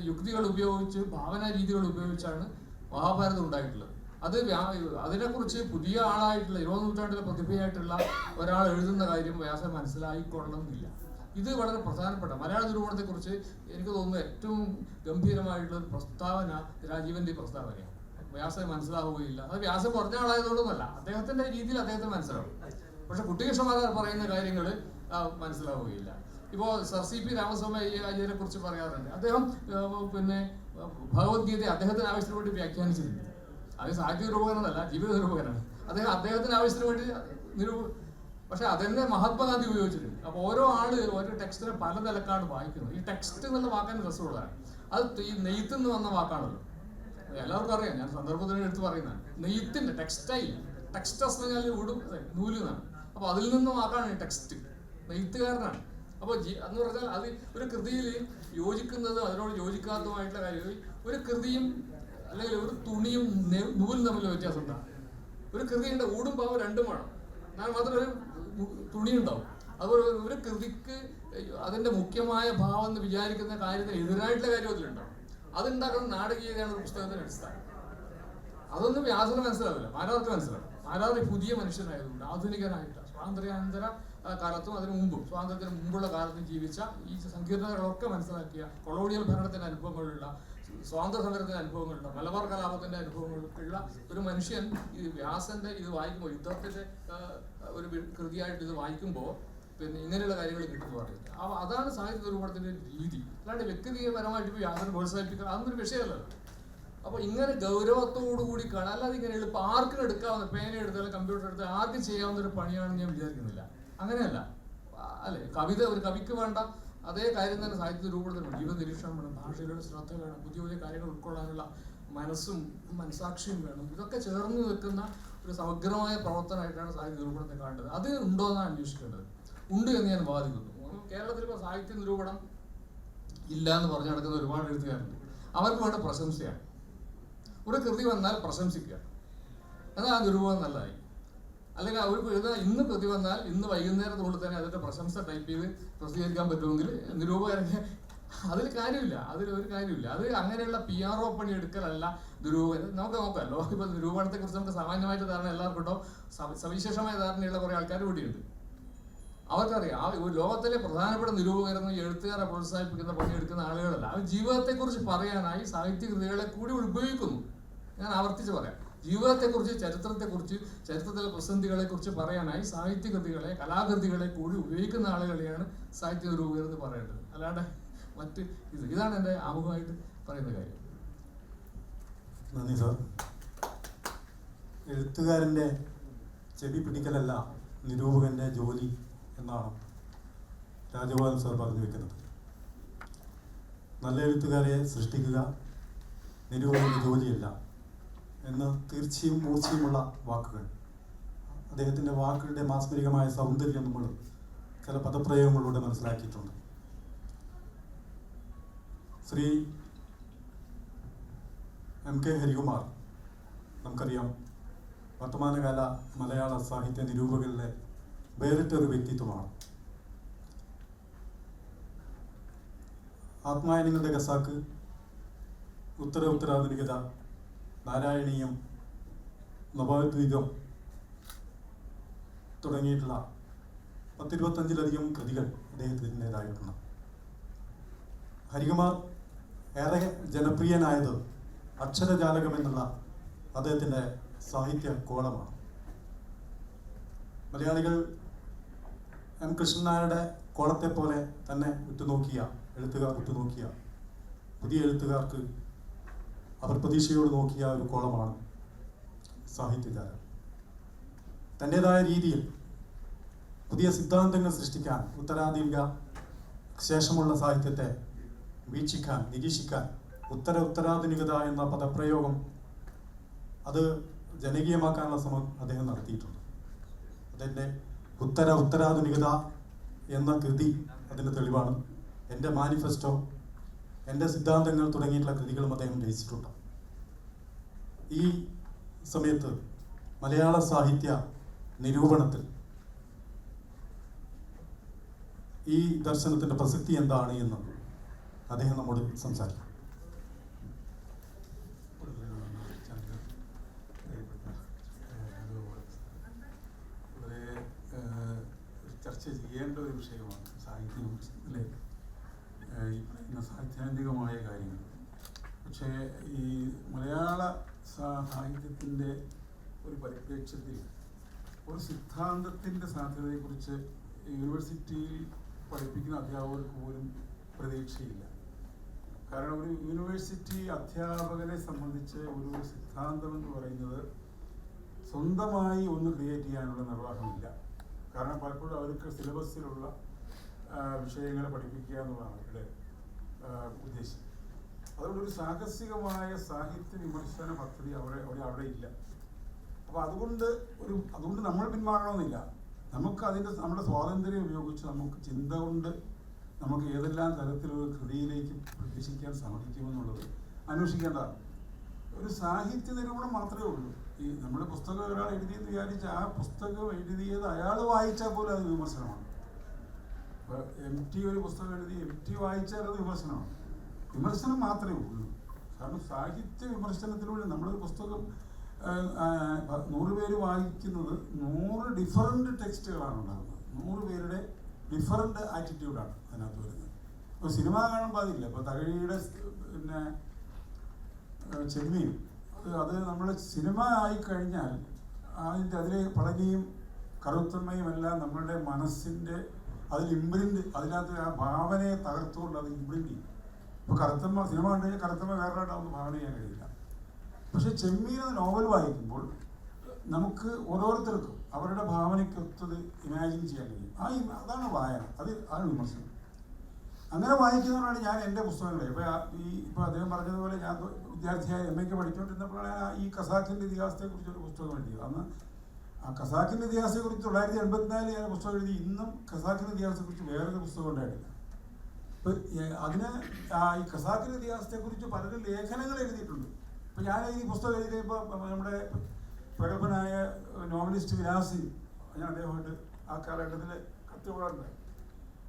യുക്തികൾ ഉപയോഗിച്ച്, ഭാവന രീതികൾ ഉപയോഗിച്ചാണ് മഹാഭാരതം ഉണ്ടായിട്ടുള്ളത്. അത് അതിനെക്കുറിച്ച് പുതിയ ആളായിട്ടുള്ള 20ാം നൂറ്റാണ്ടിലെ പ്രതിഭയായിട്ടുള്ള ഒരാൾ എഴുതുന്ന കാര്യം വ്യാസൻ മനസ്സിലായിക്കൊള്ളണമെന്നില്ല. ഇത് വളരെ പ്രധാനപ്പെട്ട മലയാള നിരൂപണത്തെക്കുറിച്ച് എനിക്ക് തോന്നുന്നു ഏറ്റവും ഗംഭീരമായിട്ടുള്ള ഒരു പ്രസ്താവന രാജീവന്റെ പ്രസ്താവനയാണ്. വ്യാസനെ മനസ്സിലാവുകയില്ല. അത് വ്യാസൻ പറഞ്ഞ ആളായതുകൊണ്ടൊന്നുമല്ല, അദ്ദേഹത്തിന്റെ രീതിയിൽ അദ്ദേഹത്തിന് മനസ്സിലാവും. പക്ഷെ കുട്ടികൃഷ്ണമാരാർ പറയുന്ന കാര്യങ്ങൾ മനസ്സിലാവുകയില്ല. ഇപ്പോൾ സർ സി പി രാമസ്വാമി അയ്യരെ കുറിച്ച് പറയാറുണ്ട്. അദ്ദേഹം ഭഗവത്ഗീത അദ്ദേഹത്തിന് ആവശ്യത്തിന് വേണ്ടി വ്യാഖ്യാനിച്ചിട്ടുണ്ട്. അത് സാഹിത്യ നിരൂപകനല്ല, ജീവിത നിരൂപകനാണ്. അദ്ദേഹത്തിന് ആവശ്യത്തിന് വേണ്ടി പക്ഷെ അതെന്നെ മഹാത്മാഗാന്ധി ഉപയോഗിച്ചിട്ടുണ്ട്. അപ്പോൾ ഓരോ ടെക്സ്റ്റിനെ പല നിലക്കാണ് വായിക്കുന്നത്. ഈ ടെക്സ്റ്റ് എന്നുള്ള വാക്കാന് രസമുള്ളതാണ്. അത് ഈ നെയ്ത്ത് നിന്ന് വന്ന വാക്കാണല്ലോ, എല്ലാവർക്കും അറിയാം. ഞാൻ സന്ദർഭത്തിന് എടുത്ത് പറയുന്നതാണ്. നെയ്ത്തിന്റെ ടെക്സ്റ്റൈൽ, ടെക്സ്റ്റസ് എന്ന് പറഞ്ഞാൽ നൂല് എന്നാണ്. അപ്പോൾ അതിൽ നിന്ന് വാക്കാണ് ടെക്സ്റ്റ്, നെയ്ത്തുകാരനാണ്. അപ്പോൾ എന്ന് പറഞ്ഞാൽ അത് ഒരു കൃതിയിൽ യോജിക്കുന്നതും അതിനോട് യോജിക്കാത്തതുമായിട്ടുള്ള കാര്യങ്ങൾ, ഒരു കൃതിയും അല്ലെങ്കിൽ ഒരു തുണിയും നൂലും തമ്മിലുള്ള വ്യത്യാസം ഉണ്ടാകും. ഒരു കൃതിയുടെ ഊടും പാവും രണ്ടും വേണം, എന്നാൽ മാത്രം ഒരു തുണി ഉണ്ടാവും. അതുപോലെ ഒരു കൃതിക്ക് അതിന്റെ മുഖ്യമായ ഭാവം എന്ന് വിചാരിക്കുന്ന കാര്യത്തിന് എതിരായിട്ടുള്ള കാര്യം അതിലുണ്ടാവും. അതുണ്ടാക്കുന്ന നാടകീയതയാണ് ഒരു പുസ്തകത്തിന്റെ അടിസ്ഥാനം. അതൊന്നും വ്യാസന് മനസ്സിലാവില്ല, മാരാർക്ക് മനസ്സിലാവും. മാരാർ പുതിയ മനുഷ്യനായതുകൊണ്ട് ആധുനികനായിട്ട് സ്വാതന്ത്ര്യാനന്തര കാലത്തും അതിനു മുമ്പും സ്വാതന്ത്ര്യത്തിന് മുമ്പുള്ള കാലത്തും ജീവിച്ച ഈ സങ്കീർണതകളൊക്കെ മനസ്സിലാക്കിയ, കൊളോണിയൽ ഭരണത്തിന്റെ അനുഭവങ്ങളുള്ള, സ്വാതന്ത്ര്യ സമരത്തിന്റെ അനുഭവങ്ങളുള്ള, മലബാർ കലാപത്തിന്റെ അനുഭവങ്ങളുള്ള ഒരു മനുഷ്യൻ ഈ വ്യാസന്റെ ഇത് വായിക്കുമ്പോൾ, യുദ്ധത്തിന്റെ ഒരു കൃതിയായിട്ട് ഇത് വായിക്കുമ്പോൾ ഇങ്ങനെയുള്ള കാര്യങ്ങൾ കിട്ടുന്നു പറയുന്നത്. അതാണ് സാഹിത്യ നിരൂപണത്തിന്റെ രീതി. അല്ലാണ്ട് വ്യക്തിപരമായിട്ട് വ്യാസനെ പ്രോത്സാഹിപ്പിക്കുക അതൊന്നൊരു വിഷയമല്ലല്ലോ. അപ്പോൾ ഇങ്ങനെ ഗൗരവത്തോടു കൂടി കാണാം. അല്ലാതെ ഇങ്ങനെ എളുപ്പം ആർക്കും എടുക്കാവുന്ന, പേന എടുത്താൽ കമ്പ്യൂട്ടർ എടുത്താൽ ആർക്കും ചെയ്യാവുന്ന ഒരു പണിയാണെന്ന് ഞാൻ വിചാരിക്കുന്നില്ല. അങ്ങനെയല്ല അല്ലേ? ഒരു കവിക്ക് വേണ്ട അതേ കാര്യം തന്നെ സാഹിത്യ നിരൂപണത്തിനുണ്ട്. ജീവ നിരീക്ഷണം വേണം, ഭാഷയിലുള്ള ശ്രദ്ധ വേണം, പുതിയ പുതിയ കാര്യങ്ങൾ ഉൾക്കൊള്ളാനുള്ള മനസ്സും മനസാക്ഷിയും വേണം. ഇതൊക്കെ ചേർന്ന് നിൽക്കുന്ന ഒരു സമഗ്രമായ പ്രവർത്തനമായിട്ടാണ് സാഹിത്യ നിരൂപണത്തെ കാണേണ്ടത്. അത് ഉണ്ടോ എന്നാണ് അന്വേഷിക്കേണ്ടത്. ഉണ്ട് എന്ന് ഞാൻ വാദിക്കുന്നു. കേരളത്തിൽ ഇപ്പോൾ സാഹിത്യ നിരൂപണം ഇല്ല എന്ന് പറഞ്ഞു നടക്കുന്ന ഒരുപാട് എഴുത്തുകാരുണ്ട്. അവർക്ക് വേണ്ട പ്രശംസയാണ്. ഒരു കൃതി വന്നാൽ പ്രശംസിക്കുക, എന്നാൽ ആ നിരൂപണം നല്ലതായി. അല്ലെങ്കിൽ ഒരു ഇന്ന് പ്രതി വന്നാൽ ഇന്ന് വൈകുന്നേരത്തോടെ തന്നെ അതിന്റെ പ്രശംസ ടൈപ്പ് ചെയ്ത് പ്രസിദ്ധീകരിക്കാൻ പറ്റുമെങ്കിൽ നിരൂപകരൊക്കെ അതിൽ കാര്യമില്ല, അതിലൊരു കാര്യമില്ല. അത് അങ്ങനെയുള്ള PR പണി എടുക്കലല്ല നിരൂപകൻ. നമുക്ക് നോക്കാമല്ലോ, ഇപ്പൊ നിരൂപണത്തെ കുറിച്ച് നമുക്ക് സാമാന്യമായിട്ട് ധാരണ എല്ലാവർക്കും ഉണ്ടോ? സവിശേഷമായ ധാരണയുള്ള കുറെ ആൾക്കാർ കൂടിയുണ്ട്. അവർക്കറിയാം ലോകത്തിലെ പ്രധാനപ്പെട്ട നിരൂപകരെന്ന് എഴുത്തുകാരെ പ്രോത്സാഹിപ്പിക്കുന്ന പണിയെടുക്കുന്ന ആളുകളല്ല. അവർ ജീവിതത്തെക്കുറിച്ച് പറയാനായി സാഹിത്യകൃതികളെ കൂടി ഉപയോഗിക്കുന്നു. ഞാൻ ആവർത്തിച്ച് പറയാം, ജീവിതത്തെക്കുറിച്ച്, ചരിത്രത്തെക്കുറിച്ച്, ചരിത്രത്തിലെ പ്രതിസന്ധികളെ കുറിച്ച് പറയാനായി സാഹിത്യകൃതികളെ, കലാകൃതികളെ കൂടി ഉപയോഗിക്കുന്ന ആളുകളെയാണ് സാഹിത്യ നിരൂപകർ എന്ന് പറയേണ്ടത്. അല്ലാണ്ട് മറ്റ് ഇതാണ് എൻ്റെ ആമുഖമായിട്ട് പറയുന്ന കാര്യം. നന്ദി സാർ. എഴുത്തുകാരൻ്റെ ചെവി പിടിക്കലല്ല നിരൂപകൻ്റെ ജോലി എന്നാണ് രാജഗോപാലൻ സാർ പറഞ്ഞു വെക്കുന്നത്. നല്ല എഴുത്തുകാരെ സൃഷ്ടിക്കുക നിരൂപകൻ്റെ ജോലിയല്ല എന്ന് തീർച്ചയും മൂർച്ചയുമുള്ള വാക്കുകൾ. അദ്ദേഹത്തിൻ്റെ വാക്കുകളുടെ മാസ്മരികമായ സൗന്ദര്യം നമ്മൾ ചില പദപ്രയോഗങ്ങളിലൂടെ മനസ്സിലാക്കിയിട്ടുണ്ട്. ശ്രീ MK ഹരികുമാർ നമുക്കറിയാം, വർത്തമാനകാല മലയാള സാഹിത്യ നിരൂപകരിലെ വേറിട്ടൊരു വ്യക്തിത്വമാണ്. ആത്മായനങ്ങളുടെ ഖസാക്ക്, ഉത്തരാധുനികത, നാരായണീയം, നവദ്വീപം തുടങ്ങിയിട്ടുള്ള 10-25 കൃതികൾ അദ്ദേഹത്തിൻ്റെതായിട്ടുണ്ട്. ഹരികുമാർ ഏറെ ജനപ്രിയനായത് അക്ഷരജാലകം എന്നുള്ള അദ്ദേഹത്തിൻ്റെ സാഹിത്യ കോളമാണ്. മലയാളികൾ M കൃഷ്ണൻ നായരുടെ കോളത്തെ പോലെ തന്നെ എഴുത്തുകാർ ഉറ്റുനോക്കിയ പുതിയ എഴുത്തുകാർക്ക് അവർ പ്രതീക്ഷയോട് നോക്കിയ ഒരു കോളമാണ് സാഹിത്യജാലകം. തൻ്റെതായ രീതിയിൽ പുതിയ സിദ്ധാന്തങ്ങൾ സൃഷ്ടിക്കാൻ, ഉത്തരാധുനിക ശേഷമുള്ള സാഹിത്യത്തെ വീക്ഷിക്കാൻ, നിരീക്ഷിക്കാൻ ഉത്തരാധുനികത എന്ന പദപ്രയോഗം അത് ജനകീയമാക്കാനുള്ള ശ്രമം അദ്ദേഹം നടത്തിയിട്ടുണ്ട്. അതിൻ്റെ ഉത്തരാധുനികത എന്ന കൃതി അതിൻ്റെ തെളിവാണ്. എൻ്റെ മാനിഫെസ്റ്റോ, എൻ്റെ സിദ്ധാന്തങ്ങൾ തുടങ്ങിയിട്ടുള്ള കൃതികളും അദ്ദേഹം രചിച്ചിട്ടുണ്ട്. ഈ സമയത്ത് മലയാള സാഹിത്യ നിരൂപണത്തിൽ ഈ ദർശനത്തിൻ്റെ പ്രസക്തി എന്താണ് എന്ന് അദ്ദേഹം നമ്മോട് സംസാരിക്കും. വളരെ ചർച്ച ചെയ്യേണ്ട ഒരു വിഷയമാണ് സാഹിത്യം അല്ലേ, ഈ പറയുന്ന സാഹിത്യാന്തികമായ കാര്യങ്ങൾ. പക്ഷേ ഈ മലയാള സാഹിത്യത്തിൻ്റെ ഒരു പരിപ്രേക്ഷ്യത്തിൽ ഒരു സിദ്ധാന്തത്തിൻ്റെ സാധ്യതയെക്കുറിച്ച് യൂണിവേഴ്സിറ്റിയിൽ പഠിപ്പിക്കുന്ന അധ്യാപകർക്ക് പോലും പ്രതീക്ഷയില്ല. കാരണം ഒരു യൂണിവേഴ്സിറ്റി അധ്യാപകരെ സംബന്ധിച്ച് ഒരു സിദ്ധാന്തം എന്ന് പറയുന്നത് സ്വന്തമായി ഒന്ന് ക്രിയേറ്റ് ചെയ്യാനുള്ള നിർവാഹമില്ല. കാരണം പലപ്പോഴും അവർക്ക് സിലബസിലുള്ള വിഷയങ്ങളെ പഠിപ്പിക്കുക എന്നുള്ളതാണ് അവരുടെ ഉദ്ദേശം. അതുകൊണ്ട് ഒരു സാഹസികമായ സാഹിത്യ വിമർശന പദ്ധതി അവിടെ ഇല്ല. അപ്പോൾ അതുകൊണ്ട് നമ്മൾ പിന്മാറണമെന്നില്ല. നമുക്ക് നമ്മുടെ സ്വാതന്ത്ര്യം ഉപയോഗിച്ച് നമുക്ക് ചിന്ത കൊണ്ട് നമുക്ക് ഏതെല്ലാം തരത്തിലുള്ള കൃതിയിലേക്ക് പ്രവേശിക്കാൻ സാധിക്കുമെന്നുള്ളത് അന്വേഷിക്കേണ്ടതാണ്. ഒരു സാഹിത്യ നിരൂപണം മാത്രമേ ഉള്ളൂ. ഈ നമ്മുടെ പുസ്തകം ഒരാൾ എഴുതിയെന്ന് വിചാരിച്ച ആ പുസ്തകം എഴുതിയത് അയാൾ വായിച്ചാൽ പോലും അത് വിമർശനമാണ്. ഇപ്പോൾ MT ഒരു പുസ്തകം എഴുതി MT വായിച്ചാൽ അത് വിമർശനമാണ്. വിമർശനം മാത്രമേ ഉള്ളൂ. കാരണം സാഹിത്യ വിമർശനത്തിലൂടെ നമ്മളൊരു പുസ്തകം 100 പേര് വായിക്കുന്നത് 100 ഡിഫറൻറ്റ് ടെക്സ്റ്റുകളാണ് ഉണ്ടാകുന്നത്. 100 പേരുടെ ഡിഫറൻറ്റ് ആറ്റിറ്റ്യൂഡാണ് അതിനകത്ത് വരുന്നത്. ഇപ്പോൾ സിനിമ കാണുമ്പോൾ അതില്ല. ഇപ്പോൾ തകഴിയുടെ പിന്നെ ചെമ്മീൻ അത് നമ്മൾ സിനിമ ആയിക്കഴിഞ്ഞാൽ അതിലെ പളനിയും കറുത്തമ്മയും എല്ലാം നമ്മളുടെ മനസ്സിൻ്റെ അതിനകത്ത് ആ ഭാവനയെ തകർത്തുകൊണ്ട് അത് ഇംപ്രിൻ്റ് ചെയ്യും. ഇപ്പോൾ കറുത്തമ്മ സിനിമ കണ്ടു കഴിഞ്ഞാൽ കറുത്തമ്മ വേറൊരാട്ടാവുന്ന ഭാവന ചെയ്യാൻ കഴിയില്ല. പക്ഷെ ചെമ്മീൻ എന്ന നോവൽ വായിക്കുമ്പോൾ നമുക്ക് ഓരോരുത്തർക്കും അവരുടെ ഭാവനയ്ക്കൊത്തത് ഇമാജിൻ ചെയ്യാൻ കഴിയും. അതാണ് വായന, അതാണ് വിമർശനം. അങ്ങനെ വായിക്കുന്നതുകൊണ്ടാണ് ഞാൻ എൻ്റെ പുസ്തകങ്ങളെ ഇപ്പോൾ അദ്ദേഹം പറഞ്ഞതുപോലെ ഞാൻ വിദ്യാർത്ഥിയായ MA പഠിച്ചുകൊണ്ടിരുന്നപ്പോഴാണ് ഈ ഖസാക്കിൻ്റെ ഇതിഹാസത്തെക്കുറിച്ചൊരു പുസ്തകം എഴുതിയത്. അന്ന് ആ ഖസാക്കിൻ്റെ ഇതിഹാസത്തെക്കുറിച്ച് 1984 ഞാൻ പുസ്തകം എഴുതി. ഇന്നും ഖസാക്കിൻ്റെ ഇതിഹാസത്തെക്കുറിച്ച് വേറൊരു പുസ്തകം ഉണ്ടായിട്ടില്ല. ഇപ്പം അതിന് ഈ ഖസാക്കിൻ്റെ ഇതിഹാസത്തെക്കുറിച്ച് പലരും ലേഖനങ്ങൾ എഴുതിയിട്ടുണ്ട്. ഇപ്പം ഞാൻ ഈ പുസ്തകം എഴുതിയപ്പോൾ നമ്മുടെ പ്രഗത്ഭനായ നോവലിസ്റ്റ് വിലാസി, ഞാൻ അദ്ദേഹമായിട്ട് ആ കാലഘട്ടത്തിൽ കത്തുകളുണ്ട്.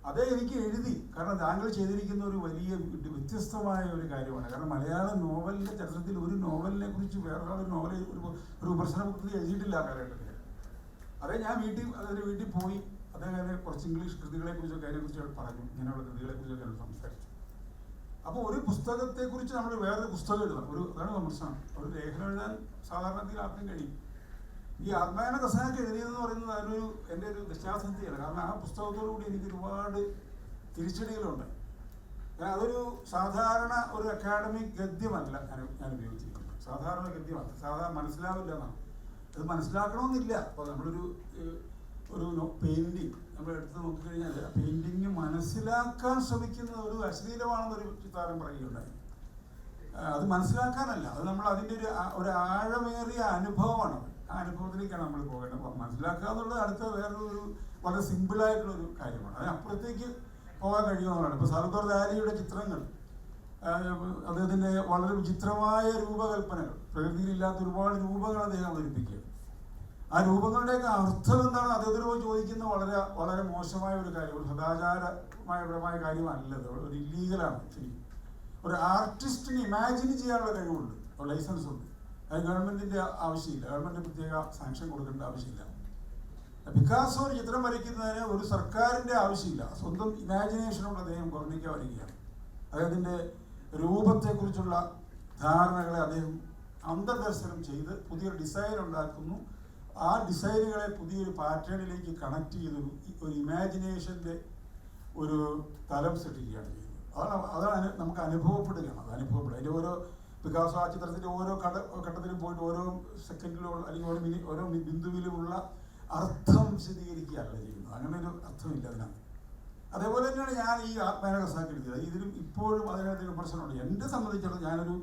അതേ എനിക്ക് എഴുതി, കാരണം താങ്കൾ ചെയ്തിരിക്കുന്ന ഒരു വലിയ വ്യത്യസ്തമായ ഒരു കാര്യമാണ്. കാരണം മലയാള നോവലിൻ്റെ ചരിത്രത്തിൽ ഒരു നോവലിനെ കുറിച്ച് വേറൊരു നോവൽ ഒരു വിമർശന പുസ്തകം എഴുതിയിട്ടില്ല ആ കാലഘട്ടത്തിൽ. അതേ ഞാൻ വീട്ടിൽ പോയി അദ്ദേഹം കുറച്ച് ഇംഗ്ലീഷ് കൃതികളെ കുറിച്ചൊക്കെ അതിനെക്കുറിച്ച് പറഞ്ഞു, ഇങ്ങനെയുള്ള കൃതികളെ കുറിച്ചൊക്കെ ഞങ്ങൾ സംസാരിച്ചു. അപ്പോൾ ഒരു പുസ്തകത്തെക്കുറിച്ച് നമ്മൾ വേറൊരു പുസ്തകം എഴുതണം, അതാണ് വിമർശനം. ഒരു ലേഖനം എഴുതാൻ സാധാരണത്തിൽ ആർക്കും കഴിയും. ഈ ആത്മായന ഖസാക്ക് എഴുതിയതെന്ന് പറയുന്നത് അതൊരു എൻ്റെ ഒരു ദശാസന്ധിയാണ്. കാരണം ആ പുസ്തകത്തോടുകൂടി എനിക്ക് ഒരുപാട് തിരിച്ചടികളുണ്ട്. കാരണം അതൊരു സാധാരണ ഒരു അക്കാഡമിക് ഗദ്യമല്ല ഞാൻ ഉപയോഗിച്ചിരിക്കുന്നത്. സാധാരണ ഗദ്യമല്ല, സാധാരണ മനസ്സിലാവില്ല എന്നാണ്. അത് മനസ്സിലാക്കണമെന്നില്ല. അപ്പോൾ നമ്മളൊരു പെയിൻറ്റിങ് നമ്മൾ എടുത്ത് നോക്കിക്കഴിഞ്ഞാൽ ആ പെയിൻറ്റിങ് മനസ്സിലാക്കാൻ ശ്രമിക്കുന്ന ഒരു അശ്ലീലമാണെന്നൊരു ചിത്രം പറയുകയുണ്ടായി. അത് മനസ്സിലാക്കാനല്ല, അത് നമ്മൾ അതിൻ്റെ ഒരു ആഴമേറിയ അനുഭവമാണ്. ആ അനുഭവത്തിലേക്കാണ് നമ്മൾ പോകേണ്ടത്. അപ്പം മനസ്സിലാക്കുക എന്നുള്ളത് അടുത്ത വേറൊരു വളരെ സിമ്പിളായിട്ടുള്ളൊരു കാര്യമാണ്. അതിനപ്പുറത്തേക്ക് പോകാൻ കഴിയുമെന്നുള്ളതാണ്. ഇപ്പോൾ സൽവദോർ ദാലിയുടെ ചിത്രങ്ങൾ, അദ്ദേഹത്തിൻ്റെ വളരെ വിചിത്രമായ രൂപകൽപ്പനകൾ, പ്രകൃതിയിലില്ലാത്ത ഒരുപാട് രൂപങ്ങൾ അദ്ദേഹം അവതരിപ്പിക്കുക. ആ രൂപങ്ങളുടെയൊക്കെ അർത്ഥം എന്താണ് അദ്ദേഹത്തിനോട് ചോദിക്കുന്ന വളരെ വളരെ മോശമായ ഒരു കാര്യം, ഒരു സദാചാരപരമായ കാര്യമല്ലത്, ഒരു ഇല്ലീഗലാണ്. ശരി, ഒരു ആർട്ടിസ്റ്റിന് ഇമാജിൻ ചെയ്യാനുള്ള കഴിവുണ്ട്, ഒരു ലൈസൻസ് ഉണ്ട്. അത് ഗവൺമെൻറ്റിൻ്റെ ആവശ്യമില്ല, ഗവൺമെൻറ് പ്രത്യേക സാങ്ഷൻ കൊടുക്കേണ്ട ആവശ്യമില്ല. പിക്കാസോ ഒരു ചിത്രം വരയ്ക്കുന്നതിന് ഒരു സർക്കാരിൻ്റെ ആവശ്യമില്ല, സ്വന്തം ഇമാജിനേഷനോട് അദ്ദേഹം വർണ്ണിക്കാൻ വരികയാണ്. അദ്ദേഹത്തിൻ്റെ രൂപത്തെക്കുറിച്ചുള്ള ധാരണകളെ അദ്ദേഹം അന്തർദർശനം ചെയ്ത് പുതിയൊരു ഡിസൈൻ ഉണ്ടാക്കുന്നു. ആ ഡിസൈനുകളെ പുതിയൊരു പാറ്റേണിലേക്ക് കണക്ട് ചെയ്തൊരു ഒരു ഇമാജിനേഷൻ്റെ ഒരു തലം സൃഷ്ടിക്കുകയാണ് ചെയ്യുന്നത്. അതാണ് നമുക്ക് അനുഭവപ്പെടുകയാണ്. അത് അനുഭവപ്പെടുക. അതിൻ്റെ ഓരോ പിക്കാസോ ആ ചിത്രത്തിൻ്റെ ഓരോ ഘട്ടത്തിലും പോയിട്ട് ഓരോ സെക്കൻഡിലും അല്ലെങ്കിൽ ഓരോ ബിന്ദുവിലുമുള്ള അർത്ഥം വിശദീകരിക്കുകയല്ല ചെയ്യുന്നത്. അങ്ങനെ ഒരു അർത്ഥമില്ല അതിനകത്ത്. അതേപോലെ തന്നെയാണ് ഞാൻ ഈ ആത്മായന ഖസാക്ക് എഴുതിയത്. ഇതിലും ഇപ്പോഴും അതിനകത്ത് വിമർശനമുണ്ട്. എന്നെ സംബന്ധിച്ചിടത്തോളം ഞാനൊരു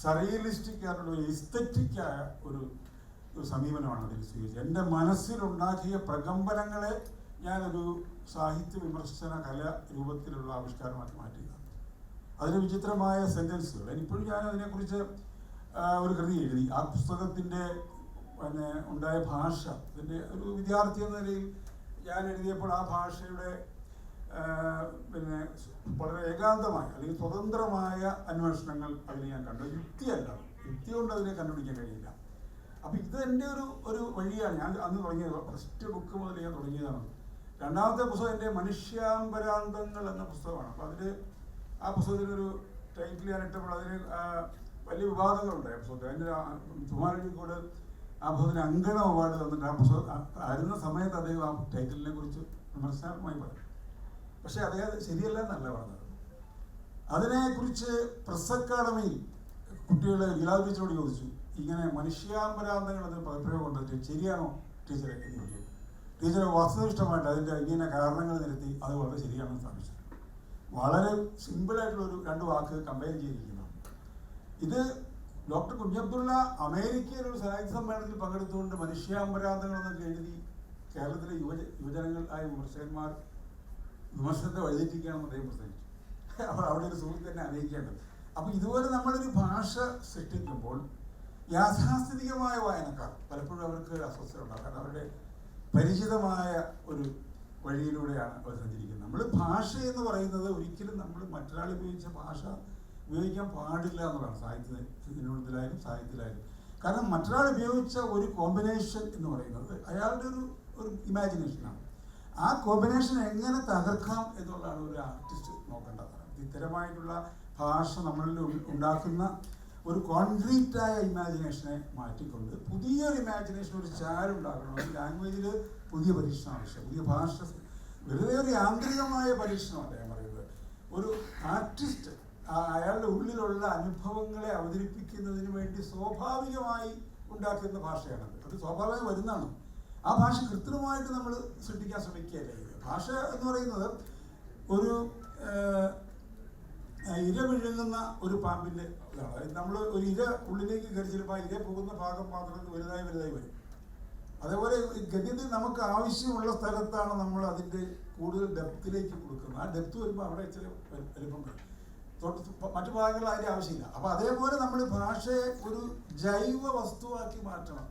സറിയലിസ്റ്റിക് ആയിട്ടുള്ള ഒരു എസ്തെറ്റിക്കായ ഒരു സമീപനമാണ് അതിൽ സ്വീകരിച്ചത്. എൻ്റെ മനസ്സിലുണ്ടാക്കിയ പ്രകമ്പനങ്ങളെ ഞാനൊരു സാഹിത്യ വിമർശന കല രൂപത്തിലുള്ള ആവിഷ്കാരമാക്കി മാറ്റുക. അതിന് വിചിത്രമായ സെൻറ്റൻസുകൾ. ഇപ്പോഴും ഞാൻ അതിനെക്കുറിച്ച് ഒരു കൃതി എഴുതി. ആ പുസ്തകത്തിൻ്റെ ഉണ്ടായ ഭാഷ, ഇതിൻ്റെ ഒരു വിദ്യാർത്ഥി എന്ന നിലയിൽ ഞാൻ എഴുതിയപ്പോൾ ആ ഭാഷയുടെ വളരെ ഏകാന്തമായ അല്ലെങ്കിൽ സ്വതന്ത്രമായ അന്വേഷണങ്ങൾ അതിന് ഞാൻ കണ്ടു. യുക്തിയല്ല, യുക്തി കൊണ്ട് അതിനെ കണ്ടുപിടിക്കാൻ കഴിയില്ല. അപ്പം ഇത് എൻ്റെ ഒരു വഴിയാണ്. ഞാൻ അന്ന് തുടങ്ങിയത്, ഫസ്റ്റ് ബുക്ക് മുതൽ ഞാൻ തുടങ്ങിയതാണ്. രണ്ടാമത്തെ പുസ്തകം എൻ്റെ മനുഷ്യാമ്പരാന്തങ്ങൾ എന്ന പുസ്തകമാണ്. അപ്പോൾ അതിൽ ആ പുസ്തകത്തിനൊരു ടൈറ്റിൽ ഞാൻ ഇട്ടപ്പോൾ അതിന് വലിയ വിവാദങ്ങളുണ്ടായി. ആ പുസ്തകത്തിൽ അതിൻ്റെ കുമാരജിക്കോട് ആ പുസ്തകത്തിന് അങ്കണ അവാർഡ് തന്നിട്ട് ആ പുസ്തകം ആയിരുന്ന സമയത്ത് അദ്ദേഹം ആ ടൈറ്റിലിനെ കുറിച്ച് വിമർശനാത്മകമായി പറയും. പക്ഷേ അദ്ദേഹം ശരിയല്ല എന്നല്ല പറഞ്ഞത്. അതിനെക്കുറിച്ച് പ്രസ് അക്കാഡമിയിൽ കുട്ടികളെ ഗിലാദ് ടീച്ചറോട് ചോദിച്ചു, ഇങ്ങനെ മനുഷ്യാമ്പരാന്തങ്ങൾ എന്നൊരു പദപ്രയോഗം ഉണ്ട്, ശരിയാണോ ടീച്ചറെ എന്ന് ചോദിച്ചു. ടീച്ചറെ വസ്തുനിഷ്ഠമായിട്ട് അതിൻ്റെ ഇങ്ങനെ കാരണങ്ങൾ നിരത്തി അത് വളരെ ശരിയാണെന്ന് സ്ഥാപിച്ചു. വളരെ സിമ്പിളായിട്ടുള്ളൊരു രണ്ട് വാക്ക് കമ്പയർ ചെയ്തിരിക്കുന്നു. ഇത് ഡോക്ടർ കുഞ്ഞബ്ദുള്ള അമേരിക്കയിൽ ഒരു സാഹിത്യ സമ്മേളനത്തിൽ പങ്കെടുത്തുകൊണ്ട് മനുഷ്യാമ്പരാന്തങ്ങൾ എന്നൊക്കെ എഴുതി കേരളത്തിലെ യുവജനങ്ങൾ ആയ വിമർശകന്മാർ വിമർശനത്തെ വഴിതെറ്റിക്കുകയാണെന്ന് അദ്ദേഹം പ്രസംഗിച്ചു. അപ്പോൾ അവിടെ ഒരു സുഹൃത്ത് തന്നെ അറിയിക്കേണ്ടത്. അപ്പോൾ ഇതുപോലെ നമ്മളൊരു ഭാഷ സൃഷ്ടിക്കുമ്പോൾ യാഥാസ്ഥിതികമായ വായനക്കാർ പലപ്പോഴും അവർക്ക് അസ്വസ്ഥത ഉണ്ടാകും. കാരണം അവരുടെ പരിചിതമായ ഒരു വഴിയിലൂടെയാണ് അവർ സഞ്ചരിക്കുന്നത്. നമ്മൾ ഭാഷ എന്ന് പറയുന്നത് ഒരിക്കലും നമ്മൾ മറ്റൊരാൾ ഉപയോഗിച്ച ഭാഷ ഉപയോഗിക്കാൻ പാടില്ല എന്നുള്ളതാണ് സാഹിത്യത്തിലായാലും സാഹിത്യത്തിലായാലും. കാരണം മറ്റൊരാൾ ഉപയോഗിച്ച ഒരു കോമ്പിനേഷൻ എന്ന് പറയുന്നത് അയാളുടെ ഒരു ഇമാജിനേഷനാണ്. ആ കോമ്പിനേഷൻ എങ്ങനെ തകർക്കാം എന്നുള്ളതാണ് ഒരു ആർട്ടിസ്റ്റ് നോക്കേണ്ടത്. ഇത്തരമായിട്ടുള്ള ഭാഷ നമ്മളിൽ ഉണ്ടാക്കുന്ന ഒരു കോൺക്രീറ്റായ ഇമാജിനേഷനെ മാറ്റിക്കൊണ്ട് പുതിയൊരു ഇമാജിനേഷൻ, ഒരു ചാരുണ്ടാക്കണം. ഒരു ലാംഗ്വേജിൽ പുതിയ പരീക്ഷണം ആവശ്യം, പുതിയ ഭാഷ, വെറുതെ ഒരു യാന്ത്രികമായ പരീക്ഷണമല്ല ഞാൻ പറയുന്നത്. ഒരു ആർട്ടിസ്റ്റ് അയാളുടെ ഉള്ളിലുള്ള അനുഭവങ്ങളെ അവതരിപ്പിക്കുന്നതിന് വേണ്ടി സ്വാഭാവികമായി ഉണ്ടാക്കുന്ന ഭാഷയാണത്. അത് സ്വാഭാവികമായി വരുന്നതാണ്. ആ ഭാഷ കൃത്രിമമായിട്ട് നമ്മൾ സൃഷ്ടിക്കാൻ ശ്രമിക്കുകയല്ല. ഭാഷ എന്ന് പറയുന്നത് ഒരു ഇര വിഴുങ്ങുന്ന ഒരു പാമ്പിൻ്റെ ഇതാണ്. അതായത് നമ്മൾ ഒരു ഇര ഉള്ളിലേക്ക് കയറിച്ചിരുമ്പോൾ ആ ഇര പോകുന്ന ഭാഗം മാത്രം വലുതായി വരും. അതേപോലെ ഗദ്യത്തിൽ നമുക്ക് ആവശ്യമുള്ള സ്ഥലത്താണ് നമ്മൾ അതിൻ്റെ കൂടുതൽ ഡെപ്തിലേക്ക് കൊടുക്കുന്നത്. ആ ഡെപ്ത് വരുമ്പോൾ അവിടെ ഇച്ചിരി വലുപ്പം വരും. മറ്റു ഭാഗങ്ങളിൽ അതിൻ്റെ ആവശ്യമില്ല. അപ്പോൾ അതേപോലെ നമ്മൾ ഭാഷയെ ഒരു ജൈവ വസ്തുവാക്കി മാറ്റണം.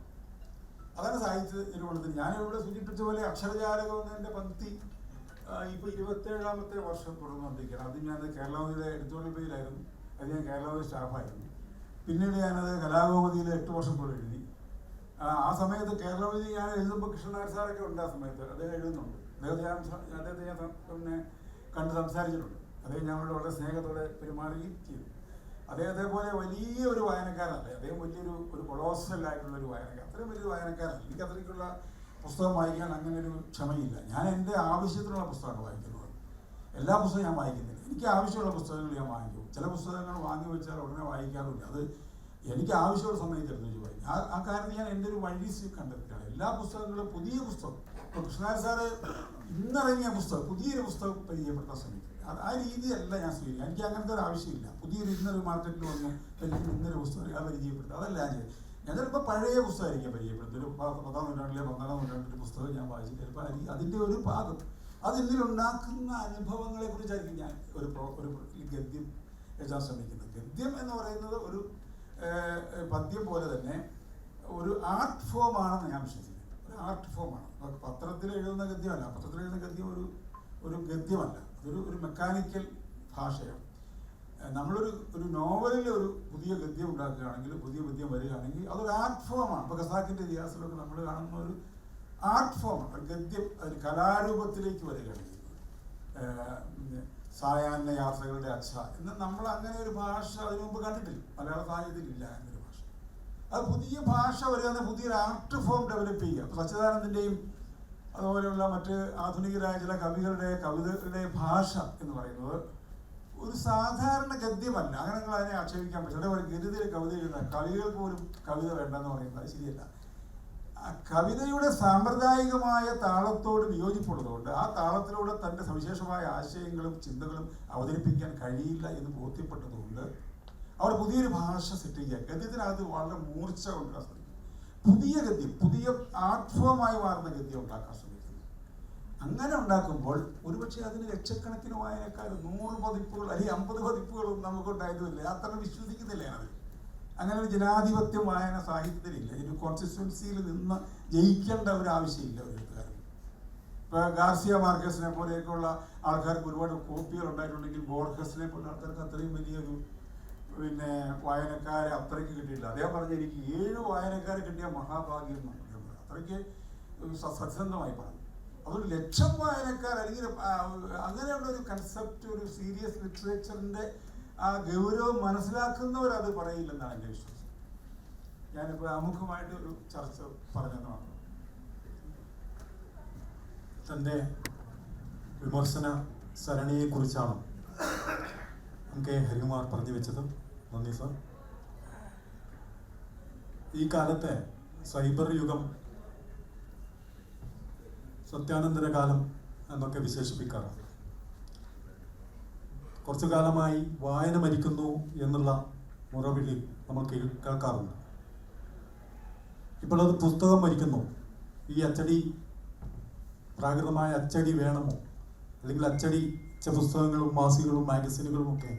അതാണ് സാഹിത്യ നിരൂപണത്തിന്. ഞാനിവിടെ സൂചിപ്പിച്ച പോലെ അക്ഷരജാലകം എന്നതിൻ്റെ പങ്ക്തി ഇപ്പോൾ 27ാമത്തെ വർഷം തുടർന്നുകൊണ്ടിരിക്കുകയാണ്. അത് ഞാൻ കേരളാവതിയുടെ എഡിറ്റോറിയൽ പേജിലായിരുന്നു. അത് ഞാൻ കേരളാവതി സ്റ്റാഫായിരുന്നു. പിന്നീട് ഞാനത് കലാകൗമുദിയിൽ 8 വർഷത്തോളം എഴുതി. ആ സമയത്ത് കേരളാവതി ഞാൻ എഴുതുമ്പോൾ കൃഷ്ണനായർ സാറൊക്കെ ഉണ്ട്. ആ സമയത്ത് അദ്ദേഹം എഴുതുന്നുണ്ട്. അദ്ദേഹത്തെ ഞാൻ പിന്നെ കണ്ട് സംസാരിച്ചിട്ടുണ്ട്. അദ്ദേഹം ഞങ്ങളോട് വളരെ സ്നേഹത്തോടെ പെരുമാറുകയും ചെയ്തു. അദ്ദേഹത്തെ പോലെ വലിയ ഒരു വായനക്കാരനല്ല. അദ്ദേഹം വലിയൊരു കൊളോസൽ ആയിട്ടുള്ള ഒരു വായനക്കാരൻ. അത്രയും വലിയൊരു വായനക്കാരനല്ല. എനിക്ക് അത്രയ്ക്കുള്ള പുസ്തകം വായിക്കാൻ അങ്ങനെ ഒരു ക്ഷമയില്ല. ഞാൻ എൻ്റെ ആവശ്യത്തിനുള്ള പുസ്തകമാണ് വായിക്കുന്നത്. എല്ലാ പുസ്തകവും ഞാൻ വായിക്കുന്നില്ല. എനിക്ക് ആവശ്യമുള്ള പുസ്തകങ്ങൾ ഞാൻ വാങ്ങിക്കും. ചില പുസ്തകങ്ങൾ വാങ്ങി വെച്ചാൽ ഉടനെ വായിക്കാറില്ല. അത് എനിക്ക് ആവശ്യമുള്ള സമയത്ത് എടുത്ത് വെച്ച് വായിക്കും. ആ കാര്യത്തിൽ ഞാൻ എൻ്റെ ഒരു വഴി കണ്ടെത്തുകയാണ്. എല്ലാ പുസ്തകങ്ങളും പുതിയ പുസ്തകം, ഇപ്പോൾ കൃഷ്ണനായർ സാറ് ഇന്നിറങ്ങിയ പുസ്തകം, പുതിയൊരു പുസ്തകം പരിചയപ്പെടുത്താൻ ശ്രമിക്കും. ആ രീതിയല്ല ഞാൻ സ്വീകരിക്കുക. എനിക്ക് അങ്ങനത്തെ ഒരു ആവശ്യമില്ല. ഇന്നൊരു മാർക്കറ്റിൽ വന്നു എനിക്ക് ഇന്നൊരു പുസ്തകം പരിചയപ്പെടുത്തുക, അതല്ല ഞാൻ ചെയ്ത്. ഞാൻ ചിലപ്പോൾ പഴയ പുസ്തകമായിരിക്കും പരിചയപ്പെടുത്തുക. ഒരു 10ാം നൂറ്റാണ്ടിലെ 12ാം നൂറ്റാണ്ടിലെ പുസ്തകം ഞാൻ വായിച്ചു. ചിലപ്പോൾ അതിൻ്റെ ഒരു ഭാഗം അതിനുണ്ടാക്കുന്ന അനുഭവങ്ങളെ കുറിച്ചായിരിക്കും ഞാൻ ഒരു ഗദ്യം എഴുതാൻ ശ്രമിക്കുന്നത്. ഗദ്യം എന്ന് പറയുന്നത് ഒരു പദ്യം പോലെ തന്നെ ഒരു ആർട്ട് ഫോമാണെന്ന് ഞാൻ വിശ്വസിക്കുന്നു. ഒരു ആർട്ട് ഫോമാണ്. പത്രത്തിൽ എഴുതുന്ന ഗദ്യമല്ല. പത്രത്തിൽ എഴുതുന്ന ഗദ്യം ഒരു ഗദ്യമല്ല. അതൊരു മെക്കാനിക്കൽ ഭാഷയാണ്. നമ്മളൊരു നോവലിൽ ഒരു പുതിയ ഗദ്യം ഉണ്ടാക്കുകയാണെങ്കിൽ, പുതിയ ഗദ്യം വരികയാണെങ്കിൽ അതൊരു ആർട്ട് ഫോമാണ്. ഇപ്പോൾ ഖസാക്കിൻ്റെ ഇതിഹാസത്തിലൊക്കെ നമ്മൾ കാണുന്ന ഒരു ആർട്ട് ഫോമാണ്. ഒരു ഗദ്യം ഒരു കലാരൂപത്തിലേക്ക് വരികയാണ് ചെയ്യുന്നത്. സായാഹ്ന യാത്രകളുടെ അച്ഛ എന്ന് നമ്മൾ അങ്ങനെ ഒരു ഭാഷ അതിനു മുമ്പ് കണ്ടിട്ടില്ല. മലയാള സാഹിത്യത്തിലില്ല എന്നൊരു ഭാഷ. അത് പുതിയ ഭാഷ വരികയാണ്, പുതിയൊരു ആർട്ട് ഫോം ഡെവലപ്പ് ചെയ്യുക. ഇപ്പോൾ സച്ചിദാനന്ദൻ്റെയും അതുപോലെയുള്ള മറ്റ് ആധുനികരായ ചില കവിതകളുടെ ഭാഷ എന്ന് പറയുന്നത് ഒരു സാധാരണ ഗദ്യമല്ല. അങ്ങനെ നിങ്ങൾ അതിനെ ആക്ഷേപിക്കാൻ പറ്റില്ല. ഒരു ഗദ്യത്തിലെ കവിത എഴുതുന്ന കവികൾ പോലും കവിത വേണ്ടെന്ന് പറയുന്നത് അത് ശരിയല്ല. കവിതയുടെ സാമ്പ്രദായികമായ താളത്തോട് വിയോജിപ്പുള്ളതുകൊണ്ട് ആ താളത്തിലൂടെ തൻ്റെ സവിശേഷമായ ആശയങ്ങളും ചിന്തകളും അവതരിപ്പിക്കാൻ കഴിയില്ല എന്ന് ബോധ്യപ്പെട്ടതുകൊണ്ട് അവർ പുതിയൊരു ഭാഷ സെറ്റ് ചെയ്യുക. ഗദ്യത്തിനകത്ത് വളരെ മൂർച്ച കൊണ്ടുവരാൻ ശ്രമിക്കും. പുതിയ ഗദ്യം, പുതിയ ആർട്ട് ഫോമായി മാറുന്ന ഗദ്യം ഉണ്ടാക്കാൻ ശ്രമിക്കുന്നു. അങ്ങനെ ഉണ്ടാക്കുമ്പോൾ ഒരുപക്ഷെ അതിന് ലക്ഷക്കണക്കിന് വായനക്കാർ 100 പതിപ്പുകൾ അല്ലെങ്കിൽ 50 പതിപ്പുകളും നമുക്കുണ്ടായതുമില്ല. അത്ര വിശ്വസിക്കുന്നില്ല അത്. അങ്ങനെ ഒരു ജനാധിപത്യ വായന സാഹിത്യത്തിലില്ല. ഒരു കോൺസിസ്റ്റൻസിയിൽ നിന്ന് ജയിക്കേണ്ട ഒരു ആവശ്യമില്ല ഒരു എഴുത്തുകാരൻ. ഇപ്പോൾ ഗാർസിയ മാർക്കസിനെ പോലെയൊക്കെയുള്ള ആൾക്കാർക്ക് ഒരുപാട് കോപ്പികൾ ഉണ്ടായിട്ടുണ്ടെങ്കിൽ ബോർഹസിനെ പോലുള്ള ആൾക്കാർക്ക് അത്രയും വലിയൊരു വായനക്കാരെ അത്രയ്ക്ക് കിട്ടിയില്ല. അദ്ദേഹം പറഞ്ഞ എനിക്ക് 7 വായനക്കാരെ കിട്ടിയ മഹാഭാഗ്യം എന്നാണ്. അത്രയ്ക്ക് സത്യസന്ധമായി പറഞ്ഞു. അതൊരു 1,00,000 വായനക്കാർ അല്ലെങ്കിൽ അങ്ങനെയുള്ള ഒരു കൺസെപ്റ്റ്, ഒരു സീരിയസ് ലിറ്ററേച്ചറിൻ്റെ ആ ഗൗരവം മനസ്സിലാക്കുന്നവരത് പറയില്ലെന്നാണ് എൻ്റെ വിശ്വാസം. ഞാനിപ്പോൾ ആമുഖമായിട്ട് ഒരു ചർച്ച പറഞ്ഞതാണ്. തൻ്റെ വിമർശന സരണിയെക്കുറിച്ചാണ് കെ ഹരികുമാർ പറഞ്ഞു വെച്ചത്. നന്ദി സർ. ഈ കാലത്തെ സൈബർ യുഗം സത്യാനന്തര കാലം എന്നൊക്കെ വിശേഷിപ്പിക്കാറുണ്ട്. കുറച്ചു കാലമായി വായന മരിക്കുന്നു എന്നുള്ള മുറവിളി നമ്മൾ കേൾക്കാറുണ്ട്. ഇപ്പോൾ അത് പുസ്തകം മരിക്കുന്നു, ഈ അച്ചടി പ്രാകൃതമായ അച്ചടി വേണമോ, അല്ലെങ്കിൽ അച്ചടിച്ച പുസ്തകങ്ങളും മാസികകളും മാഗസിനുകളും ഒക്കെ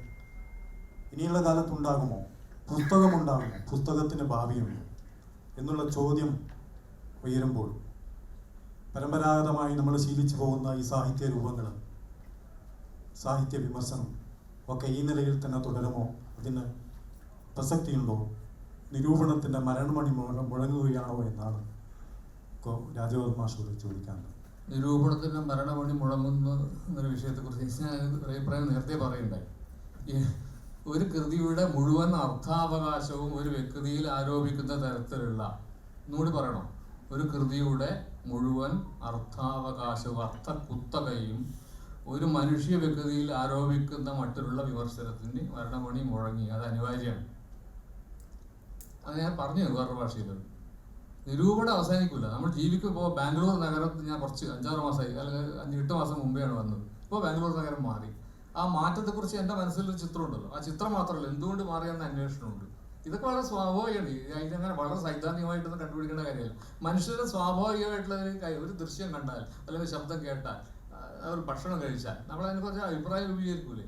ഇനിയുള്ള കാലത്തുണ്ടാകുമോ, പുസ്തകമുണ്ടാകുമോ, പുസ്തകത്തിന് ഭാവിയുണ്ടോ എന്നുള്ള ചോദ്യം ഉയരുമ്പോൾ പരമ്പരാഗതമായി നമ്മൾ ശീലിച്ചു പോകുന്ന ഈ സാഹിത്യ രൂപങ്ങൾ, സാഹിത്യ വിമർശനം ഒക്കെ ഈ നിലയിൽ തന്നെ തുടരുമോ, അതിന് പ്രസക്തിയുണ്ടോ, നിരൂപണത്തിൻ്റെ മരണമണി മുഴങ്ങുകയാണോ എന്നാണ് രാജവർമാഷോട് ചോദിക്കാനുള്ളത്. നിരൂപണത്തിൻ്റെ മരണമണി മുഴങ്ങുന്ന എന്നൊരു വിഷയത്തെക്കുറിച്ച് ഞാൻ ഒരു അഭിപ്രായം നേരത്തെ പറയുണ്ടായി. ഒരു കൃതിയുടെ മുഴുവൻ അർത്ഥാവകാശവും ഒരു വ്യക്തിയിൽ ആരോപിക്കുന്ന തരത്തിലുള്ള, ഒന്നുകൂടി പറയണം, ഒരു കൃതിയുടെ മുഴുവൻ അർത്ഥാവകാശവും അർത്ഥകുത്തകയും ഒരു മനുഷ്യ വ്യക്തിയിൽ ആരോപിക്കുന്ന മറ്റുള്ള വിമർശനത്തിന് മരണമണി മുഴങ്ങി. അത് അനിവാര്യമാണ്. അത് ഞാൻ പറഞ്ഞു വേറൊരു ഭാഷയിൽ. നിരൂപണം അവസാനിക്കില്ല. നമ്മൾ ജീവിക്കുമ്പോൾ ബാംഗ്ലൂർ നഗരത്തിൽ ഞാൻ കുറച്ച് 5-6 മാസമായി, അല്ലെങ്കിൽ 5-8 മാസം മുമ്പെയാണ് വന്നത്. ഇപ്പോൾ ബാംഗ്ലൂർ നഗരം മാറി. ആ മാറ്റത്തെക്കുറിച്ച് എൻ്റെ മനസ്സിലൊരു ചിത്രമുണ്ടല്ലോ. ആ ചിത്രം മാത്രമല്ല, എന്തുകൊണ്ട് മാറിയെന്ന അന്വേഷണമുണ്ട്. ഇതൊക്കെ വളരെ സ്വാഭാവികമാണ്. ഇതിനങ്ങനെ വളരെ സൈദ്ധാന്തികമായിട്ടൊന്നും കണ്ടുപിടിക്കേണ്ട കാര്യമല്ല. മനുഷ്യരുടെ സ്വാഭാവികമായിട്ടുള്ള ഒരു ദൃശ്യം കണ്ടാൽ അല്ലെങ്കിൽ ശബ്ദം കേട്ടാൽ, ഒരു ഭക്ഷണം കഴിച്ചാൽ നമ്മൾ അതിനെക്കുറിച്ച് അഭിപ്രായം രൂപീകരിക്കൂലേ?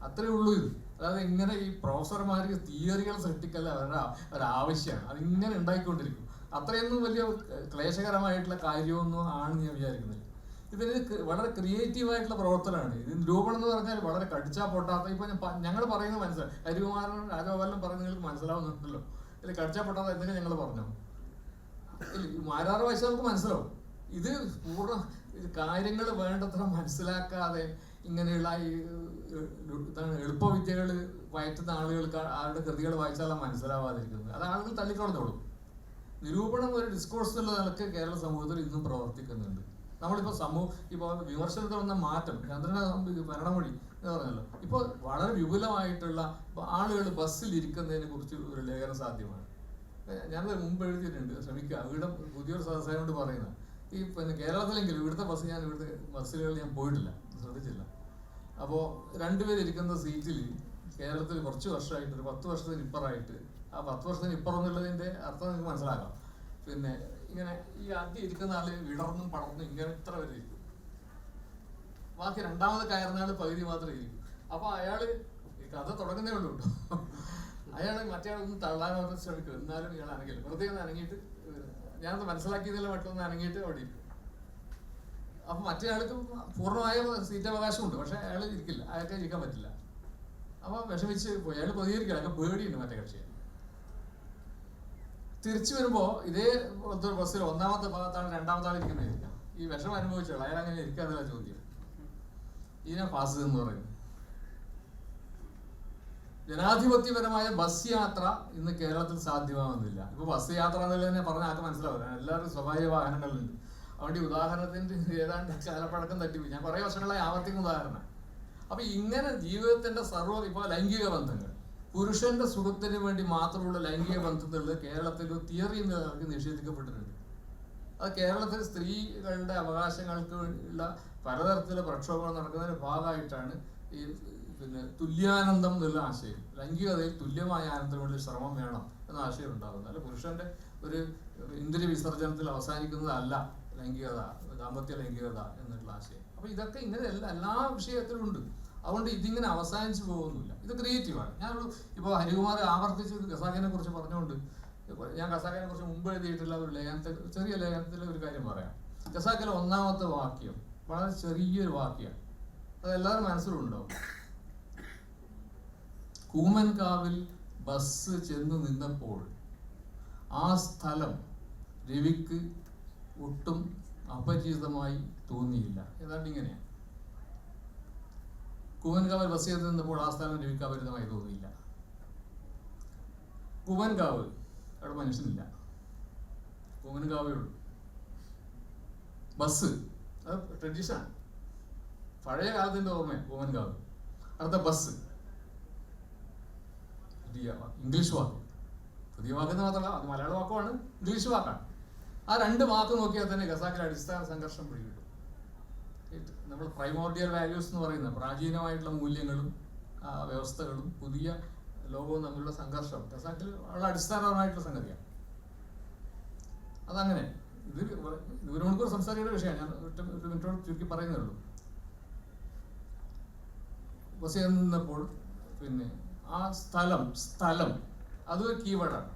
അത്രയേ ഉള്ളൂ ഇത്. അതായത് ഇങ്ങനെ ഈ പ്രൊഫസർമാർക്ക് തിയറികൾ സൃഷ്ടിക്കല്ല അവരുടെ ഒരാവശ്യമാണ്. അതിങ്ങനെ ഉണ്ടായിക്കൊണ്ടിരിക്കും. അത്രയൊന്നും വലിയ ക്ലേശകരമായിട്ടുള്ള കാര്യമൊന്നും ആണെന്ന് ഞാൻ വിചാരിക്കുന്നില്ല. ഇതിന് വളരെ ക്രിയേറ്റീവായിട്ടുള്ള പ്രവർത്തനമാണ്. ഇത് നിരൂപണം എന്ന് പറഞ്ഞാൽ വളരെ കടിച്ചാ പൊട്ടാത്ത, ഇപ്പൊ ഞങ്ങൾ പറയുന്നത് മനസ്സിലായി, ഹരികുമാരൻ രാജഗോപാലൻ പറയുന്നത് നിങ്ങൾക്ക് മനസ്സിലാവുന്നുണ്ടല്ലോ. ഇത് കടിച്ചാ പൊട്ടാത്ത എന്തെങ്കിലും ഞങ്ങൾ പറഞ്ഞു മാരാറ് വായിച്ചാൽ നമുക്ക് മനസ്സിലാവും. ഇത് പൂർണ്ണ കാര്യങ്ങൾ വേണ്ടത്ര മനസ്സിലാക്കാതെ ഇങ്ങനെയുള്ള ഈ എളുപ്പവിദ്യകൾ വയറ്റുന്ന ആളുകൾക്ക് ആരുടെ കൃതികൾ വായിച്ചാലാണ് മനസ്സിലാവാതിരിക്കുന്നത്. അത് ആളുകൾ തള്ളിക്കളഞ്ഞോളും. നിരൂപണം ഒരു ഡിസ്കോഴ്സ് എന്നുള്ള നിലക്ക് കേരള സമൂഹത്തിൽ ഇന്നും പ്രവർത്തിക്കുന്നുണ്ട്. നമ്മളിപ്പോൾ ഇപ്പോൾ വിമർശനത്തിൽ വന്ന മാറ്റം, ചന്ദ്രന ഭരണമൊഴി എന്ന് പറഞ്ഞല്ലോ, ഇപ്പോൾ വളരെ വിപുലമായിട്ടുള്ള ആളുകൾ ബസ്സിൽ ഇരിക്കുന്നതിനെ കുറിച്ച് ഒരു ലേഖനം സാധ്യമാണ്. ഞാനത് മുമ്പ് എഴുതിയിട്ടുണ്ട്, ശ്രമിക്കുക. ഇവിടെ പുതിയൊരു സദസ്സായോട് പറയുന്നത് ഈ പിന്നെ കേരളത്തിലെങ്കിലും ഇവിടുത്തെ ബസ്സുകളിൽ ഞാൻ പോയിട്ടില്ല, ശ്രദ്ധിച്ചില്ല. അപ്പോൾ രണ്ടുപേരിരിക്കുന്ന സീറ്റിൽ കേരളത്തിൽ കുറച്ച് വർഷമായിട്ട്, ഒരു 10 വർഷത്തിന് ഇപ്പറായിട്ട്, ആ 10 വർഷത്തിന് ഇപ്പുറം എന്നുള്ളതിൻ്റെ അർത്ഥം നിങ്ങൾക്ക് മനസ്സിലാക്കാം. പിന്നെ ഇങ്ങനെ ഈ ആദ്യം ഇരിക്കുന്ന ആള് വിടർന്നും പടർന്നും ഇങ്ങനെ ഇത്ര വരെ ഇരിക്കും. ബാക്കി രണ്ടാമത് കയറുന്ന ആള് പകുതി മാത്രമേ ഇരിക്കും. അപ്പൊ അയാള് ഈ കഥ തുടങ്ങുന്നേ ഉള്ളൂ കേട്ടോ. അയാള് മറ്റേ ആളൊന്ന് തള്ളാൻ ശ്രമിക്കും. എന്നാലും ഇയാൾ അനങ്ങില്ല. വെറുതെ ഒന്ന് അനങ്ങിയിട്ട്, ഞാനത് മനസ്സിലാക്കിയതില്ല, മറ്റൊന്ന് അനങ്ങിയിട്ട് അവിടെ ഇരിക്കും. അപ്പൊ മറ്റേ ആൾക്ക് പൂർണ്ണമായ സീറ്റ് അവകാശമുണ്ട്, പക്ഷെ അയാൾ ഇരിക്കില്ല, അയാൾക്ക് ഇരിക്കാൻ പറ്റില്ല. അപ്പൊ വിഷമിച്ച് പോയി. അയാൾ പ്രതികരിക്കില്ല, അയാൾക്ക് പേടിയുണ്ട് മറ്റേ കക്ഷിയെ. തിരിച്ചു വരുമ്പോ ഇതേ ബസ്സിൽ ഒന്നാമത്തെ ഭാഗത്താണ് രണ്ടാമത്തെ ആൾ ഇരിക്കുന്നത്. ഈ വിഷമം അനുഭവിച്ചോളൂ, അയാൾ അങ്ങനെ ഇരിക്കാന്നുള്ള ചോദ്യം. ഇതിനെ ഫാസിസം എന്ന് പറയുന്നത്. ജനാധിപത്യപരമായ ബസ് യാത്ര ഇന്ന് കേരളത്തിൽ സാധ്യമാകുന്നില്ല. ഇപ്പൊ ബസ് യാത്ര എന്നുള്ളത് തന്നെ പറഞ്ഞാൽ ആൾക്ക് മനസ്സിലാവില്ല. എല്ലാവരും സ്വകാര്യ വാഹനങ്ങളുണ്ട്. അതുകൊണ്ട് ഈ ഉദാഹരണത്തിന്റെ ഏതാണ്ട് കാലപ്പഴക്കം തട്ടിപ്പോയി. ഞാൻ കുറെ വർഷങ്ങളായി ആവർത്തിക്കുന്ന ഉദാഹരണം. അപ്പൊ ഇങ്ങനെ ജീവിതത്തിന്റെ ഇപ്പൊ ലൈംഗിക ബന്ധങ്ങൾ, പുരുഷന്റെ സുഖത്തിന് വേണ്ടി മാത്രമുള്ള ലൈംഗിക ബന്ധത്തിൽ കേരളത്തിൽ ഒരു തിയറി നിലനിൽക്ക് നിഷേധിക്കപ്പെട്ടിട്ടുണ്ട്. അത് കേരളത്തിൽ സ്ത്രീകളുടെ അവകാശങ്ങൾക്ക് ഉള്ള പലതരത്തിലുള്ള പ്രക്ഷോഭങ്ങൾ നടക്കുന്നതിന്റെ ഭാഗമായിട്ടാണ് ഈ പിന്നെ തുല്യാനന്ദം എന്നുള്ള ആശയം, ലൈംഗികതയിൽ തുല്യമായ ആനന്ദത്തിന് വേണ്ടി ശ്രമം വേണം എന്ന ആശയം ഉണ്ടാകുന്നത്. അല്ല പുരുഷന്റെ ഒരു ഇന്ദ്രിയ വിസർജനത്തിൽ അവസാനിക്കുന്നതല്ല ലൈംഗികത, ദാമ്പത്യ ലൈംഗികത എന്നുള്ള ആശയം. അപ്പൊ ഇതൊക്കെ ഇങ്ങനെ എല്ലാ വിഷയത്തിലും ഉണ്ട്. അതുകൊണ്ട് ഇതിങ്ങനെ അവസാനിച്ചു പോകുന്നില്ല. ഇത് ക്രിയേറ്റീവാണ്. ഞാനൊരു ഇപ്പോൾ ഹരികുമാർ ആവർത്തിച്ച് ഖസാക്കിനെ കുറിച്ച് പറഞ്ഞുകൊണ്ട്, ഞാൻ ഖസാക്കിനെ കുറിച്ച് മുമ്പ് എഴുതിയിട്ടുള്ള ഒരു ലേഖനത്തിൽ, ചെറിയ ലേഖനത്തിലെ ഒരു കാര്യം പറയാം. ഖസാക്കിലെ ഒന്നാമത്തെ വാക്യം വളരെ ചെറിയൊരു വാക്യമാണ്, അതെല്ലാവരും മനസ്സിലുണ്ടാവും. കൂമൻകാവിൽ ബസ് ചെന്ന് നിന്നപ്പോൾ ആ സ്ഥലം രവിക്ക് ഒട്ടും അപരിചിതമായി തോന്നിയില്ല. ഏതാണ്ട് ഇങ്ങനെയാണ്. കൂമൻകാവിൽ ബസ് ചെയ്ത് നിന്നപ്പോൾ ആ സ്ഥലം രവിക്ക് അപരിചിതമായി തോന്നിയില്ല. കൂമൻകാവ് അവിടെ മനുഷ്യനില്ല, കൂമൻകാവേ ഉള്ളൂ. ബസ് അത് ട്രഡീഷനാണ്, പഴയ കാലത്തിന്റെ ഓർമ്മയാണ് കൂമൻകാവ്. അടുത്ത ബസ് പുതിയ ഇംഗ്ലീഷ് വാക്ക്, പുതിയ വാക്കെന്ന് മാത്രമല്ല അത് മലയാള വാക്കുമാണ്, ഇംഗ്ലീഷ് വാക്കാണ്. ആ രണ്ട് വാക്ക് നോക്കിയാൽ തന്നെ ഖസാക്കിലെ അടിസ്ഥാന സംഘർഷം പിടികിട്ടും. നമ്മൾ പ്രൈമോർഡിയൽ വാല്യൂസ് എന്ന് പറയുന്നത് പ്രാചീനമായിട്ടുള്ള മൂല്യങ്ങളും വ്യവസ്ഥകളും പുതിയ ലോകവും തമ്മിലുള്ള സംഘർഷം ഖസാക്കിൽ വളരെ അടിസ്ഥാനപരമായിട്ടുള്ള സംഗതിയാണ്. അതങ്ങനെ ഇത് ഒരു മണിക്കൂർ സംസാരിക്കേണ്ട വിഷയമാണ്. ഞാൻ ഒരു മിനിറ്റോട് ചുരുക്കി പറയുന്നേ ഉള്ളൂ. ബസ് നിന്നപ്പോൾ പിന്നെ ആ സ്ഥലം അതൊരു കീവേഡാണ്.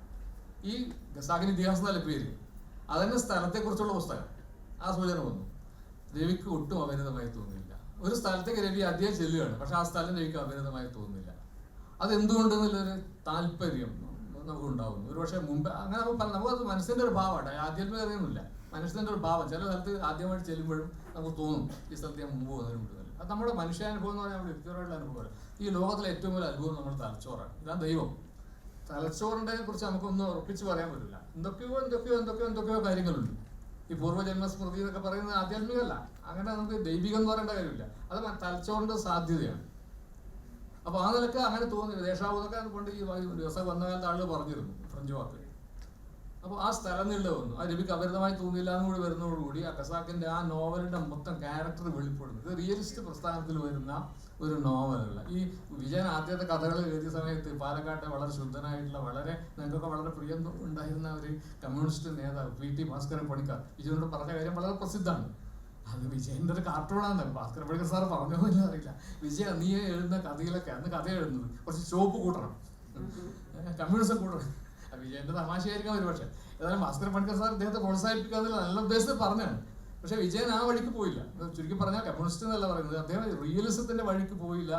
ഈ ഖസാക്കിന് ഇതിഹാസം നല്ല പേര്, അതന്നെ സ്ഥലത്തെക്കുറിച്ചുള്ള പുസ്തകം. ആ സൂചന വന്നു. രവിക്ക് ഒട്ടും അപരിതമായി തോന്നുന്നില്ല. ഒരു സ്ഥലത്തേക്ക് രവി അധികം ചെല്ലുകയാണ്, പക്ഷെ ആ സ്ഥലം രവിക്ക് അപരിതമായി തോന്നുന്നില്ല. അതെന്തുകൊണ്ടെന്നുള്ളൊരു താല്പര്യം നമുക്ക് ഉണ്ടാവുന്നു. ഒരു പക്ഷേ മുമ്പ് അങ്ങനെ നമുക്കത് മനസ്സിന്റെ ഒരു ഭാവമാണ്, ആധ്യാത്മികതയൊന്നുമില്ല, മനുഷ്യന്റെ ഒരു ഭാവം. ചില സ്ഥലത്ത് ആദ്യമായിട്ട് ചെല്ലുമ്പോഴും നമുക്ക് തോന്നും ഈ സ്ഥലത്ത് ഞാൻ മുമ്പ് വന്നതിനുണ്ട്. അത് നമ്മുടെ മനുഷ്യാനുഭവം എന്ന് പറഞ്ഞാൽ നമ്മുടെ വ്യക്തിപരമായിട്ടുള്ള അനുഭവമല്ല. ഈ ലോകത്തിലെ ഏറ്റവും വലിയ അനുഭവം നമ്മുടെ തലച്ചോറാണ്. ഇതാണ് ദൈവം. തലച്ചോറിനെ കുറിച്ച് നമുക്കൊന്നും ഉറപ്പിച്ച് പറയാൻ പറ്റില്ല. എന്തൊക്കെയോ കാര്യങ്ങളുണ്ട്. ഈ പൂർവ്വജന്മ സ്മൃതി എന്നൊക്കെ പറയുന്നത് ആധ്യാത്മികമല്ല, അങ്ങനെ നമുക്ക് ദൈവികം എന്ന് പറയേണ്ട കാര്യമില്ല. അത് തലച്ചോറിന്റെ സാധ്യതയാണ്. അപ്പൊ ആ നിലക്ക് അങ്ങനെ തോന്നി. ദേശാവുന്നൊക്കെ കൊണ്ട് ഈ ദിവസം വന്ന കാലത്ത് ആളുകൾ പറഞ്ഞിരുന്നു ഫ്രഞ്ച് വാക്ക്. അപ്പോൾ ആ സ്ഥലം നില വന്നു. ആ രവിക്ക് അപരിതമായി തോന്നിയില്ല എന്ന് കൂടി വരുന്നതോടുകൂടി ആ ഖസാക്കിന്റെ ആ നോവലിന്റെ മൊത്തം ക്യാരക്ടർ വെളിപ്പെടുന്നത് റിയലിസ്റ്റ് പ്രസ്ഥാനത്തിൽ വരുന്ന ഒരു നോവലല്ല. ഈ വിജയൻ ആദ്യത്തെ കഥകൾ എഴുതിയ സമയത്ത് പാലക്കാട്ടെ വളരെ ശുദ്ധനായിട്ടുള്ള, വളരെ നിങ്ങൾക്കൊക്കെ വളരെ പ്രിയം ഉണ്ടായിരുന്ന ഒരു കമ്മ്യൂണിസ്റ്റ് നേതാവ് PT ഭാസ്കരൻ പണിക്കർ വിജയനോട് പറഞ്ഞ കാര്യം വളരെ പ്രസിദ്ധമാണ്. അത് വിജയന്റെ ഒരു കാർട്ടൂണാണ്. ഭാസ്കരൻ പണിക്കർ സാർ പറഞ്ഞോന്നില്ല അറിയില്ല. വിജയ നീ എഴുതുന്ന കഥയിലൊക്കെ അന്ന് കഥ എഴുതുന്നത് കുറച്ച് ചോപ്പ് കൂട്ടണം, കമ്മ്യൂണിസം കൂട്ടണം. വിജയന്റെ തമാശയായിരിക്കാം ഒരു പക്ഷെ. ഏതായാലും ഭാസ്കരൻ പണിക്കർ സാർ ഇദ്ദേഹത്തെ പ്രോത്സാഹിപ്പിക്കാതിൽ നല്ല ഉദ്ദേശത്തിൽ പറഞ്ഞാണ്. പക്ഷെ വിജയൻ ആ വഴിക്ക് പോയില്ല. ചുരുക്കി പറഞ്ഞാൽ കമ്മ്യൂണിസ്റ്റ് എന്നല്ല പറയുന്നത്, അദ്ദേഹം റിയലിസത്തിന്റെ വഴിക്ക് പോയില്ല.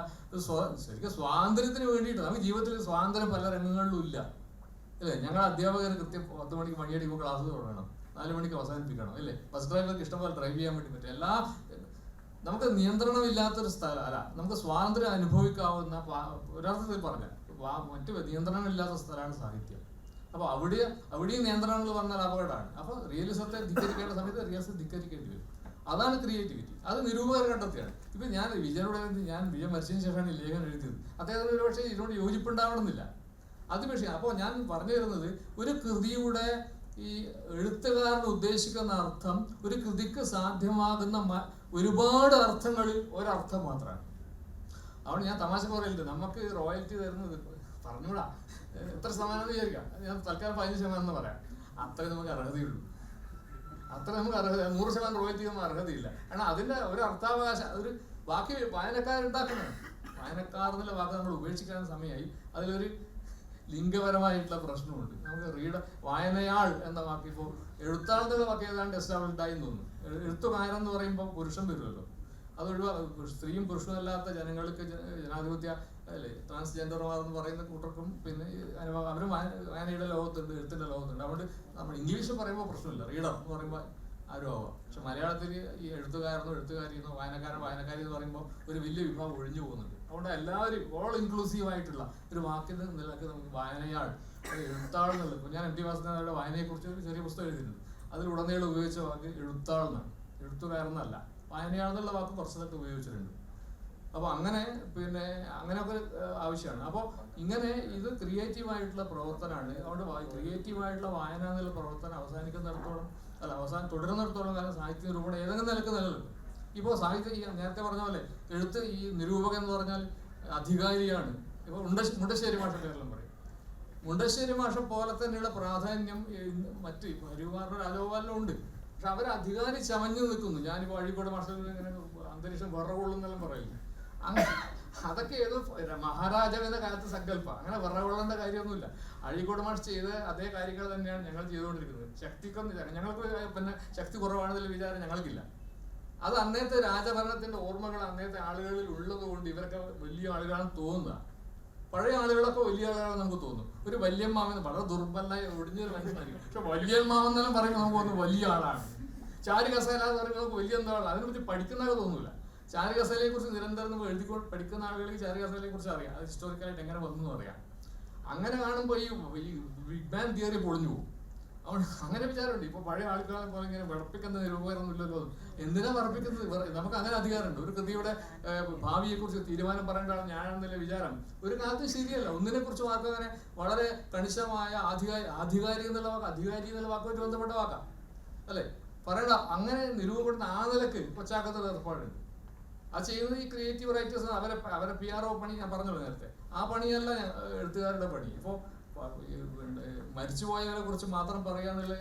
ശരിക്കും സ്വാതന്ത്ര്യത്തിന് വേണ്ടിയിട്ട് നമുക്ക് ജീവിതത്തിൽ സ്വാതന്ത്ര്യം പല രംഗങ്ങളിലും ഇല്ല അല്ലേ. ഞങ്ങൾ അധ്യാപകർ കൃത്യം 10 മണിക്ക് മണിയടിക്കുമ്പോൾ ക്ലാസ് തുടങ്ങണം, 4 മണിക്ക് അവസാനിപ്പിക്കണം അല്ലേ. ബസ് ഡ്രൈവർക്ക് ഇഷ്ടംപോലെ ഡ്രൈവ് ചെയ്യാൻ വേണ്ടി പറ്റും. നമുക്ക് നിയന്ത്രണമില്ലാത്തൊരു സ്ഥലം അല്ല, നമുക്ക് സ്വാതന്ത്ര്യം അനുഭവിക്കാവുന്ന ഒരർത്ഥത്തിൽ പറഞ്ഞാൽ മറ്റു നിയന്ത്രണമില്ലാത്ത സ്ഥലമാണ് സാഹിത്യം. അപ്പോൾ അവിടെയും നിയന്ത്രണങ്ങൾ പറഞ്ഞാൽ അപകടമാണ്. അപ്പോൾ റിയലിസത്തെ ധിക്കരിക്കേണ്ട സമയത്ത് റിയലിസം ധിക്കരിക്കേണ്ടി വരും. അതാണ് ക്രിയേറ്റിവിറ്റി. അത് നിരൂപകർ കണ്ടെത്തിയാണ്. ഇപ്പം ഞാൻ വിജയനോട് വിജയൻ മരിച്ചതിന് ശേഷമാണ് ഈ ലേഖനം എഴുതിയത്. അദ്ദേഹത്തിന് ഒരു പക്ഷേ ഇതിനോട് യോജിപ്പുണ്ടാവണമെന്നില്ല, അത് വിഷയം. അപ്പോൾ ഞാൻ പറഞ്ഞു തരുന്നത്, ഒരു കൃതിയുടെ ഈ എഴുത്തുകാരൻ ഉദ്ദേശിക്കുന്ന അർത്ഥം ഒരു കൃതിക്ക് സാധ്യമാകുന്ന ഒരുപാട് അർത്ഥങ്ങളിൽ ഒരർത്ഥം മാത്രമാണ്. അതുകൊണ്ട് ഞാൻ തമാശ പറയലുണ്ട്, നമുക്ക് റോയൽറ്റി തരുന്നത് പറഞ്ഞൂടാ എത്ര ശതമാനം വിചാരിക്കാം, ഞാൻ തൽക്കാലം 15% എന്ന് പറയാം. അത്രേ നമുക്ക് അർഹതയുള്ളൂ. അത്ര നമുക്ക് 100% റോയൽറ്റി ഒന്നും അർഹതയില്ല. കാരണം അതിൻ്റെ ഒരു അർത്ഥാവകാശം ഒരു ബാക്കി വായനക്കാരുണ്ടാക്കുന്നതാണ്. വായനക്കാർ എന്നുള്ള വാക്ക് നമ്മൾ ഉപേക്ഷിക്കാൻ സമയമായി. അതിലൊരു ലിംഗപരമായിട്ടുള്ള പ്രശ്നമുണ്ട്. നമുക്ക് വായനയാൾ എന്ന വാക്ക് ഇപ്പോൾ എഴുത്താൾ എന്നുള്ള വാക്ക് ഏതാണ്ട് എസ്റ്റാബ്ലിഷ്ഡ് ആയി തോന്നുന്നു. എഴുത്തുകാരൻ എന്ന് പറയുമ്പോൾ പുരുഷൻ വരുമല്ലോ, സ്ത്രീയും പുരുഷനും അല്ലാത്ത ജനങ്ങൾക്ക് ജനാധിപത്യ അല്ലേ, ട്രാൻസ്ജെൻഡർമാരെന്ന് പറയുന്ന കൂട്ടർക്കും പിന്നെ അവരും വായനയുടെ ലോകത്തുണ്ട്, എഴുത്തിൻ്റെ ലോകത്തുണ്ട്. അതുകൊണ്ട് നമ്മൾ ഇംഗ്ലീഷ് പറയുമ്പോൾ പ്രശ്നമില്ല, റീഡർ എന്ന് പറയുമ്പോൾ ആരും ആവാം. പക്ഷെ മലയാളത്തിൽ ഈ എഴുത്തുകാരെന്നോ എഴുത്തുകാരിയെന്നോ വായനക്കാരി എന്ന് പറയുമ്പോൾ ഒരു വലിയ വിഭാഗം ഒഴിഞ്ഞു പോകുന്നുണ്ട്. അതുകൊണ്ട് എല്ലാവരും ഓൾ ഇൻക്ലൂസീവ് ആയിട്ടുള്ള ഒരു വാക്കിന് നിലക്ക് നമുക്ക് വായനയാൾ, എഴുത്താൾ എന്നുള്ളത്. ഇപ്പോൾ ഞാൻ MT വാസുദേവന്റെ വായനയെക്കുറിച്ച് ഒരു ചെറിയ പുസ്തകം എഴുതിയിട്ടുണ്ട്. അതിലുടനീളം ഉപയോഗിച്ച വാക്ക് എഴുത്താൾ എന്നാണ്, എഴുത്തുകാരെന്നല്ല. വായനയാളെന്നുള്ള വാക്ക് കുറച്ച് സ്ഥലത്ത് ഉപയോഗിച്ചിട്ടുണ്ട്. അപ്പോൾ പിന്നെ അങ്ങനെയൊക്കെ ആവശ്യമാണ്. അപ്പോൾ ഇങ്ങനെ ഇത് ക്രിയേറ്റീവായിട്ടുള്ള പ്രവർത്തനമാണ്. അതുകൊണ്ട് ക്രിയേറ്റീവായിട്ടുള്ള വായന എന്നുള്ള പ്രവർത്തനം തുടരുന്നിടത്തോളം കാലം സാഹിത്യ നിരൂപണം ഏതെങ്കിലും നിലക്ക് നിലനിൽക്കും. ഇപ്പോൾ സാഹിത്യം നേരത്തെ പറഞ്ഞ പോലെ ഈ നിരൂപകൻ എന്ന് പറഞ്ഞാൽ അധികാരിയാണ്. ഇപ്പോൾ മുണ്ടശ്ശേരി മാഷ കേരളം പറയും. മുണ്ടശ്ശേരി മാഷ പോലെ തന്നെയുള്ള പ്രാധാന്യം മറ്റ് ഹരികുമാറിന്റെ രാജഗോപാലിനും ഉണ്ട്. പക്ഷെ അവർ അധികാരി ചമഞ്ഞു നിൽക്കുന്നു. ഞാനിപ്പോൾ അഴീക്കോട് മാഷത്തിൽ ഇങ്ങനെ അന്തരീക്ഷം വിറകൊള്ളുന്നെല്ലാം പറയില്ല. അതൊക്കെ ഏതോ മഹാരാജാവിന്റെ കാലത്ത് സങ്കല്പം. അങ്ങനെ വിറകൊള്ളേണ്ട കാര്യമൊന്നുമില്ല. അഴീക്കോട് മാഷ് ചെയ്ത അതേ കാര്യങ്ങൾ തന്നെയാണ് ഞങ്ങൾ ചെയ്തുകൊണ്ടിരിക്കുന്നത്. ഞങ്ങൾക്ക് പിന്നെ ശക്തി കുറവാണെന്നുള്ള വിചാരം ഞങ്ങൾക്കില്ല. അത് അന്നത്തെ രാജഭരണത്തിന്റെ ഓർമ്മകൾ അന്നത്തെ ആളുകളിൽ ഉള്ളത് കൊണ്ട് ഇവരൊക്കെ വലിയ ആളുകളാണെന്ന് തോന്നുക. പഴയ ആളുകളൊക്കെ വലിയ ആളുകളാണെന്ന് നമുക്ക് തോന്നും. ഒരു വല്യമ്മാവൻ വളരെ ദുർബലനായി ഒടിഞ്ഞൊരു മനുഷ്യനായിരിക്കും. പക്ഷെ വല്യമ്മാവെന്നെല്ലാം പറയുമ്പോൾ നമുക്ക് തോന്നുന്നു വലിയ ആളാണ്. ചാരി കസേല എന്ന് പറയുമ്പോൾ നമുക്ക് വലിയ എന്താ ആളാണ്. അതിനെക്കുറിച്ച് പഠിക്കുന്നതൊക്കെ തോന്നില്ല. ചാരി കസേലയെ കുറിച്ച് നിരന്തരം എഴുതിക്കൊണ്ട് പഠിക്കുന്ന ആളുകൾക്ക് ചാരി കസേലയെ കുറിച്ച് അറിയാം, അത് ഹിസ്റ്റോറിക്കലായിട്ട് എങ്ങനെ വന്നു അറിയാം. അങ്ങനെ കാണുമ്പോൾ ഈ ബിഗ് ബാൻ തിയറി പൊളിഞ്ഞു പോകും. അതുകൊണ്ട് അങ്ങനെ വിചാരമുണ്ട്. ഇപ്പോൾ പഴയ ആൾക്കാരെ പോലെ ഇങ്ങനെ വിറപ്പിക്കുന്ന നിരൂപകരൊന്നും ഇല്ലല്ലോ. എന്തിനാ വിറപ്പിക്കുന്നത്? നമുക്ക് അങ്ങനെ അധികാരമുണ്ട്. ഒരു കൃതിയുടെ ഭാവിയെക്കുറിച്ച് തീരുമാനം പറയേണ്ടതാണ് ഞാനെന്നുള്ള വിചാരം ഒരു കാലത്തും ശരിയല്ല. ഒന്നിനെക്കുറിച്ച് വാക്ക് അങ്ങനെ വളരെ കണിശമായ ആധികാരി എന്നുള്ള വാക്കുമായിട്ട് ബന്ധപ്പെട്ട വാക്കാം അല്ലേ പറയണ്ട. അങ്ങനെ നിരൂപപ്പെടുന്ന ആ നിലക്ക് കൊച്ചാക്കത്തെ ഏർപ്പാടുണ്ട്. അത് ചെയ്യുന്നത് ഈ ക്രിയേറ്റീവ് റൈറ്റേഴ്സ് അവരെ PRO പണി ഞാൻ പറഞ്ഞല്ലോ നേരത്തെ. ആ പണിയല്ല എഴുത്തുകാരുടെ പണി. ഇപ്പോൾ മരിച്ചുപോയവരെ കുറിച്ച് മാത്രം പറയാന്നുള്ള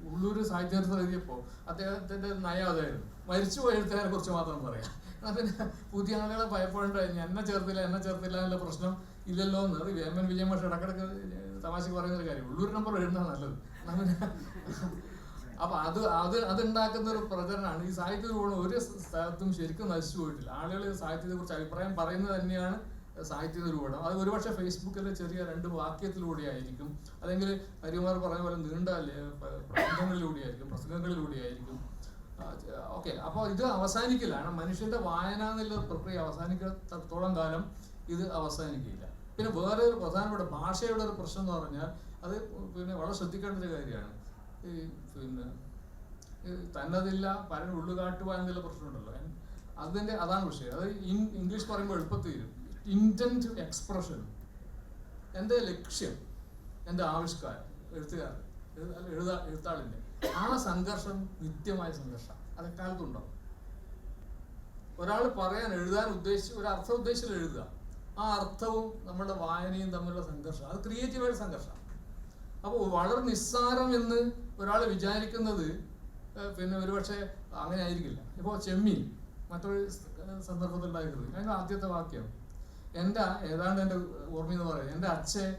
ഉള്ളൂർ സാഹിത്യത്തിൽ എഴുതിയപ്പോൾ അദ്ദേഹത്തിന്റെ നയം അതായിരുന്നു, മരിച്ചുപോയ എഴുത്തുകാരെ കുറിച്ച് മാത്രം പറയാം. എന്നാൽ പിന്നെ പുതിയ ആളുകളെ ഭയപ്പെടേണ്ട എന്നെ ചേർത്തില്ല എന്നുള്ള പ്രശ്നം ഇല്ലല്ലോ എന്ന്. അത് വേമൻ വിജയമാഷ് ഇടക്കിടക്ക് തമാശക്ക് പറയുന്നൊരു കാര്യം. ഉള്ളൂർ നമ്പർ എഴുതുന്നത് നല്ലത്. അപ്പൊ അതുണ്ടാക്കുന്ന ഒരു പ്രചരണമാണ്. ഈ സാഹിത്യ രൂപം ഒരു സ്ഥലത്തും ശരിക്കും നശിച്ചു പോയിട്ടില്ല. ആളുകൾ സാഹിത്യത്തെ കുറിച്ച് അഭിപ്രായം പറയുന്നത് തന്നെയാണ് സാഹിത്യ നിരൂപണം. അത് ഒരുപക്ഷെ ഫേസ്ബുക്കിലെ ചെറിയ 2 വാക്യത്തിലൂടെ ആയിരിക്കും, അല്ലെങ്കിൽ ഹരികുമാർ പറഞ്ഞ പോലെ നീണ്ട പ്രബന്ധങ്ങളിലൂടെ ആയിരിക്കും, പ്രസംഗങ്ങളിലൂടെ ആയിരിക്കും. ഓക്കെ, അപ്പോൾ ഇത് അവസാനിക്കില്ല. കാരണം മനുഷ്യന്റെ വായന എന്നുള്ള പ്രക്രിയ അവസാനിക്കത്തോളം കാലം ഇത് അവസാനിക്കില്ല. പിന്നെ വേറെ ഒരു പ്രധാനപ്പെട്ട ഭാഷയുടെ ഒരു പ്രശ്നം എന്ന് പറഞ്ഞാൽ അത് പിന്നെ വളരെ ശ്രദ്ധിക്കേണ്ട ഒരു കാര്യമാണ്. പിന്നെ തന്നതില്ല പരൻ ഉള്ളുകാട്ടുക എന്നുള്ള പ്രശ്നമുണ്ടല്ലോ, അതാണ് വിഷയം. അത് ഇംഗ്ലീഷ് പറയുമ്പോൾ എളുപ്പത്തിൽ വരും. ഇന്റന്റ് എക്സ്പ്രഷൻ, എൻ്റെ ലക്ഷ്യം, എൻ്റെ ആവിഷ്കാരം, എഴുത്താളിൻ്റെ ആ സംഘർഷം നിത്യമായ സംഘർഷം അത് എക്കാലത്തുണ്ടാവും. ഒരാൾ എഴുതാൻ ഉദ്ദേശിച്ച് ഒരു അർത്ഥം ഉദ്ദേശിച്ചിട്ട് എഴുതുക, ആ അർത്ഥവും നമ്മുടെ വായനയും തമ്മിലുള്ള സംഘർഷം അത് ക്രിയേറ്റീവായ സംഘർഷം. അപ്പോൾ വളരെ നിസ്സാരം എന്ന് ഒരാൾ വിചാരിക്കുന്നത് പിന്നെ ഒരുപക്ഷെ അങ്ങനെ ആയിരിക്കില്ല. ഇപ്പോൾ ചെമ്മീൻ മറ്റൊരു സന്ദർഭത്തിൽ ഉണ്ടായിരുന്നത് അതിൻ്റെ ആദ്യത്തെ വാക്യം ഏതാണ്ട് എൻ്റെ ഓർമ്മയെന്ന് പറയും, എൻ്റെ അച്ഛൻ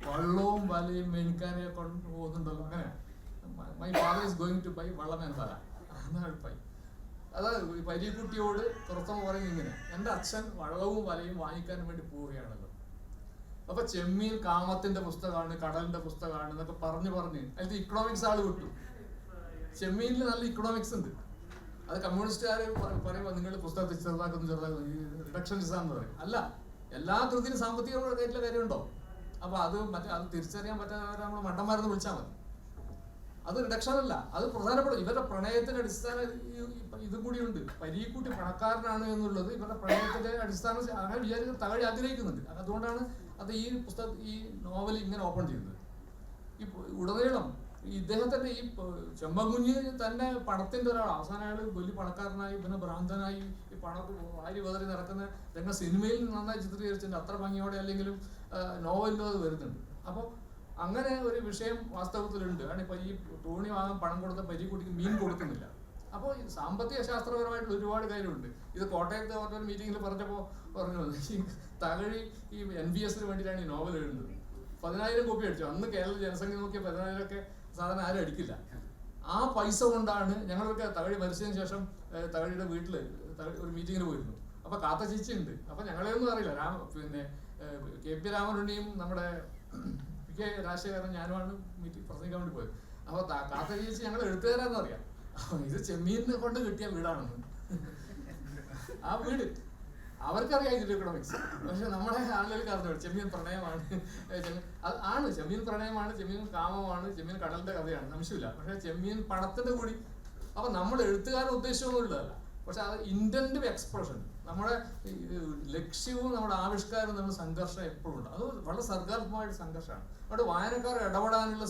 വള്ളവും വലയും മേനിക്കാനെ കൊണ്ട് പോകുന്നുണ്ടല്ലോ, അങ്ങനെ my father is going to buy വള്ളം ആൻഡ് വല എന്നാണ് പൈ. അതായത് പരീക്കുട്ടിയോട് തുറത്തം പറയുന്നത് ഇങ്ങനെ, എൻ്റെ അച്ഛൻ വള്ളവും വലയും വാങ്ങിക്കാൻ വേണ്ടി പോവുകയാണല്ലോ. അപ്പൊ ചെമ്മീൻ കാമത്തിന്റെ പുസ്തകമാണ്, കടലിന്റെ പുസ്തകമാണ് എന്നൊക്കെ പറഞ്ഞ് അതിൽ ഇക്കണോമിക്സ് ആള് വിട്ടു. ചെമ്മീനിൽ നല്ല ഇക്കണോമിക്സ് ഉണ്ട്. അത് കമ്മ്യൂണിസ്റ്റുകാർ പറയുമ്പോൾ നിങ്ങൾ പുസ്തകത്തെ ചെറുതാക്കുന്നു ഈ റിഡക്ഷനിസം എന്ന് പറയും. അല്ല, എല്ലാ കൃതിയിലും സാമ്പത്തിക കയറ്റിലെ കാര്യമുണ്ടോ? അപ്പൊ അത് തിരിച്ചറിയാൻ പറ്റാതെ നമ്മൾ മണ്ടന്മാരെന്ന് വിളിച്ചാൽ മതി. അത് റിഡക്ഷൻ അല്ല, അത് പ്രധാനപ്പെട്ട ഇവരുടെ പ്രണയത്തിന്റെ അടിസ്ഥാന ഇതും കൂടിയുണ്ട്. പരീക്കുട്ടി പണക്കാരനാണ് എന്നുള്ളത് ഇവരുടെ പ്രണയത്തിന്റെ അടിസ്ഥാനം അങ്ങനെ വിചാരിക്കുന്ന തകഴി ആഗ്രഹിക്കുന്നുണ്ട്. അതുകൊണ്ടാണ് അത് ഈ പുസ്തകം ഈ നോവൽ ഇങ്ങനെ ഓപ്പൺ ചെയ്യുന്നത്. ഈ ഉടനീളം ഇദ്ദേഹത്തിന്റെ ഈ ചെമ്പൻകുഞ്ഞ് തന്നെ പണത്തിന്റെ ഒരാൾ, അവസാനം അയാൾ വലിയ പണക്കാരനായി, പിന്നെ ഭ്രാന്തനായി ഈ പണം വാരി വേറി നടക്കുന്ന രംഗം സിനിമയിൽ നന്നായി ചിത്രീകരിച്ചിട്ടുണ്ട്. അത്ര ഭംഗിയോടെ അല്ലെങ്കിലും നോവലിലും അത് വരുന്നുണ്ട്. അപ്പോൾ അങ്ങനെ ഒരു വിഷയം വാസ്തവത്തിലുണ്ട്. കാരണം ഇപ്പൊ ഈ തോണി വാങ്ങാൻ പണം കൊടുത്ത പരീക്കുട്ടിക്ക് മീൻ കൊടുക്കുന്നില്ല. അപ്പോൾ ഈ സാമ്പത്തിക ശാസ്ത്രപരമായിട്ടുള്ള ഒരുപാട് കാര്യമുണ്ട്. ഇത് കോട്ടയത്തെ ഒരു മീറ്റിങ്ങിൽ പറഞ്ഞു ഈ തകഴി ഈ NBS വേണ്ടിയിട്ടാണ് ഈ നോവൽ എഴുതുന്നത്. 10,000 കോപ്പി അടിച്ചു. അന്ന് കേരള ജനസംഖ്യ നോക്കിയ 10,000 ഒക്കെ സാധാരണ ആരും അടിക്കില്ല. ആ പൈസ കൊണ്ടാണ് ഞങ്ങളൊക്കെ തകഴി മരിച്ചതിന് ശേഷം തകഴിയുടെ വീട്ടിൽ ഒരു മീറ്റിങ്ങിന് പോയിരുന്നു. അപ്പൊ കാത്ത ചേച്ചി ഉണ്ട്. അപ്പൊ ഞങ്ങളെയൊന്നും അറിയില്ല. പിന്നെ KP രാമനുണ്ണിയും നമ്മുടെ PK രാജശേഖരൻ ഞാനുമാണ് മീറ്റിംഗ് പ്രസംഗിക്കാൻ വേണ്ടി പോയത്. അപ്പൊ കാത്ത ചേച്ചി ഞങ്ങൾ എഴുത്തുകാരാന്ന് അറിയാം. ഇത് ചെമ്മീനിനെ കൊണ്ട് കിട്ടിയ വീടാണെന്ന്. ആ വീട് അവർക്കറിയാം ഇതിന്റെ ഇക്കണോമിക്സ്. പക്ഷെ നമ്മളെ ആളുകൾക്ക് അറിഞ്ഞു ചെമ്മീൻ പ്രണയമാണ്, ചെമ്മീൻ പ്രണയമാണ്, ചെമ്മീൻ കാമമാണ്, ചെമ്മീൻ കടലിന്റെ കഥയാണ്, സംശയമില്ല. പക്ഷെ ചെമ്മീൻ പണത്തിന്റെ കൂടി. അപ്പൊ നമ്മൾ എഴുത്തുകാരുടെ ഉദ്ദേശമൊന്നുമില്ലതല്ല. പക്ഷെ അത് ഇന്റന്റീവ് എക്സ്പ്രഷൻ, നമ്മുടെ ലക്ഷ്യവും നമ്മുടെ ആവിഷ്കാരവും നമ്മുടെ സംഘർഷം എപ്പോഴും ഉണ്ട്. അത് വളരെ സർഗാത്മകമായിട്ട് സംഘർഷമാണ്. അവിടെ വായനക്കാർ ഇടപെടാനുള്ള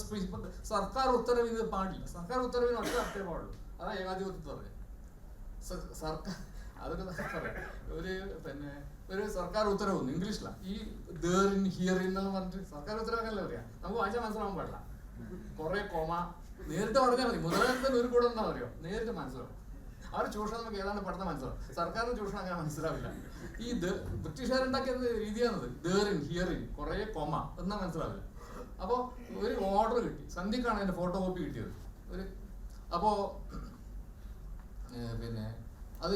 സർക്കാർ ഉത്തരവ് ഇത് പാടില്ല. സർക്കാർ ഉത്തരവിന് ഒറ്റ അർത്ഥേ പാടുള്ളൂ. അതാ ഏകാധിപത്യത്തെ പറഞ്ഞത്. സർക്കാർ അതൊക്കെ പറയാം. ഒരു സർക്കാർ ഉത്തരവ് ഇംഗ്ലീഷിലാണ് ഈ there in here in എന്നെല്ലാം പറഞ്ഞിട്ട് സർക്കാർ ഉത്തരവൊക്കെയല്ലേ പറയാ. നമുക്ക് വായിച്ചാൽ മനസ്സിലാവാൻ പാടില്ല. കുറെ കോമ നേരിട്ട് പറഞ്ഞാൽ മതി. മുതലാളിത്തന്നെ ഒരു കൂടെ എന്താ പറയുക, നേരിട്ട് മനസ്സിലാവും. അവർ ചൂഷണം നമുക്ക് ഏതാണ്ട് പഠിത്തം മനസ്സിലാവും. സർക്കാരിന് ചൂഷണം അങ്ങനെ മനസ്സിലാവില്ല. ഈ ബ്രിട്ടീഷുകാരുണ്ടാക്കിയ രീതിയാണത്. there in here in കുറെ കോമ എന്നാ മനസ്സിലാവില്ല. അപ്പോ ഒരു ഓർഡർ കിട്ടി. സന്ധ്യക്കാണ് അതിന്റെ ഫോട്ടോ കോപ്പി കിട്ടിയത്. അപ്പോ പിന്നെ അത്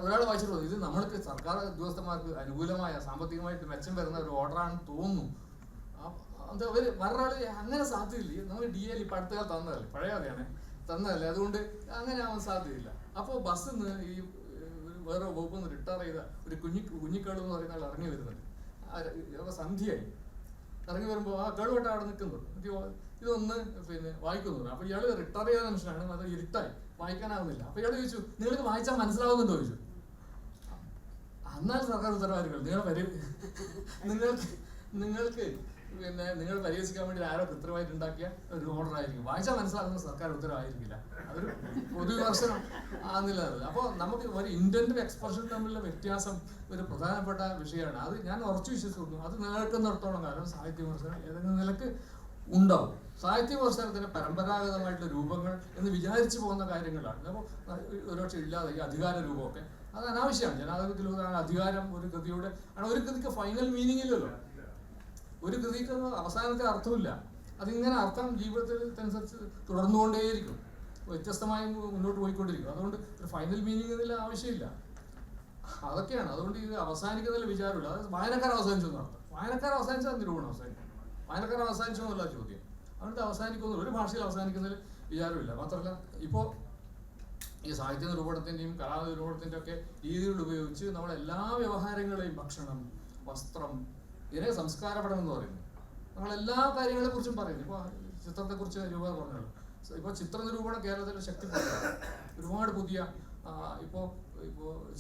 ഒരാൾ വായിച്ചിട്ട് ഇത് നമ്മൾക്ക് സർക്കാർ ഉദ്യോഗസ്ഥന്മാർക്ക് അനുകൂലമായ സാമ്പത്തികമായിട്ട് മെച്ചം വരുന്ന ഒരു ഓർഡറാണെന്ന് തോന്നുന്നു. അത് അവര് വേറൊരാള് അങ്ങനെ സാധ്യതയില്ല. നമ്മൾ DL ഇപ്പം അടുത്ത കാലത്ത് തന്നതല്ലേ, പഴയ കഥയാണ്, തന്നതല്ലേ, അതുകൊണ്ട് അങ്ങനെ ആവാൻ സാധ്യതയില്ല. അപ്പോൾ ബസ്സിൽ നിന്ന് ഈ വേറെ വകുപ്പിൽ നിന്ന് റിട്ടയർ ചെയ്ത ഒരു കുഞ്ഞിക്കേളു എന്ന് പറയുന്ന ആൾ ഇറങ്ങി വരുന്നുണ്ട്. സന്ധ്യയായി ഇറങ്ങി വരുമ്പോൾ ആ കേളുവട്ട അവിടെ നിൽക്കുന്നുണ്ട്. ഇതൊന്ന് വായിക്കുന്നു. അപ്പൊ ഇയാള് റിട്ടയർ ചെയ്ത മനുഷ്യനാണ്. അത് ഇരുട്ടായി വായിക്കാനാവുന്നില്ല. അപ്പൊ ഇയാൾ ചോദിച്ചു, നിങ്ങൾക്ക് വായിച്ചാൽ മനസ്സിലാവുന്നുണ്ടോ ചോദിച്ചു. എന്നാൽ സർക്കാർ ഉത്തരവാദികൾ നിങ്ങൾക്ക് നിങ്ങൾ പരിഹസിക്കാൻ വേണ്ടി ആരോ കൃത്യമായിട്ട് ഉണ്ടാക്കിയ ഒരു ഓർഡർ ആയിരിക്കും. വായിച്ചാൽ മനസ്സിലാക്കുന്ന സർക്കാർ ഉത്തരവായിരിക്കില്ല. അതൊരു പൊതുവിമർശനം ആകുന്നില്ല. അപ്പോൾ നമുക്ക് ഒരു ഇന്റന്റീവ് എക്സ്പ്രഷൻ തമ്മിലുള്ള വ്യത്യാസം ഒരു പ്രധാനപ്പെട്ട വിഷയമാണ്. അത് ഞാൻ ഉറച്ചു വിശ്വസിക്കുന്നു. അത് നിലനിൽക്കുന്നിടത്തോളം കാലം സാഹിത്യ വിമർശനം ഏതെങ്കിലും നിലക്ക് ഉണ്ടാവും. സാഹിത്യ വിമർശനത്തിന് പരമ്പരാഗതമായിട്ടുള്ള രൂപങ്ങൾ എന്ന് വിചാരിച്ചു പോകുന്ന കാര്യങ്ങളാണ്. അപ്പോൾ ഒരുപക്ഷെ ഇല്ലാതെ ഈ അധികാര രൂപമൊക്കെ അത് അനാവശ്യമാണ്. ജനാധിപത്യത്തിലൂടെ അധികാരം ഒരു കൃതിയുടെ ഒരു കൃതിക്ക് ഫൈനൽ മീനിങ് ഇല്ലല്ലോ. ഒരു കൃതിക്ക് അവസാനത്തെ അർത്ഥമില്ല. അതിങ്ങനെ അർത്ഥം ജീവിതത്തിനനുസരിച്ച് തുടർന്നുകൊണ്ടേയിരിക്കും, വ്യത്യസ്തമായി മുന്നോട്ട് പോയിക്കൊണ്ടിരിക്കും. അതുകൊണ്ട് ഒരു ഫൈനൽ മീനിങ് ഇതിൽ ആവശ്യമില്ല. അതൊക്കെയാണ്. അതുകൊണ്ട് ഇത് അവസാനിക്കുന്നതിൽ വിചാരമില്ല. അത് വായനക്കാർ അവസാനിച്ചു എന്നർത്ഥം. വായനക്കാർ അവസാനിച്ചാൽ നിരൂപണം അവസാനിക്കും. വായനക്കാർ അവസാനിച്ചു എന്നല്ല ചോദ്യം. അതുകൊണ്ട് അവസാനിക്കുന്ന ഒരു ഭാഷയിൽ അവസാനിക്കുന്നതിൽ വിചാരമില്ല. മാത്രമല്ല ഇപ്പോൾ ഈ സാഹിത്യ നിരൂപണത്തിൻ്റെയും കലാനിരൂപണത്തിൻ്റെ ഒക്കെ രീതികൾ ഉപയോഗിച്ച് നമ്മളെല്ലാ വ്യവഹാരങ്ങളെയും, ഭക്ഷണം, വസ്ത്രം, ഇതിനെ സംസ്കാരപഠനം എന്ന് പറയുന്നു. നമ്മളെല്ലാ കാര്യങ്ങളെ കുറിച്ചും പറയുന്നു. ഇപ്പോൾ ചിത്രത്തെക്കുറിച്ച് രൂപ പറഞ്ഞല്ലോ. ഇപ്പോൾ ചിത്രനിരൂപണം കേരളത്തിൽ ശക്തിപ്പെടുത്തുന്നു. ഒരുപാട് പുതിയ ഇപ്പോൾ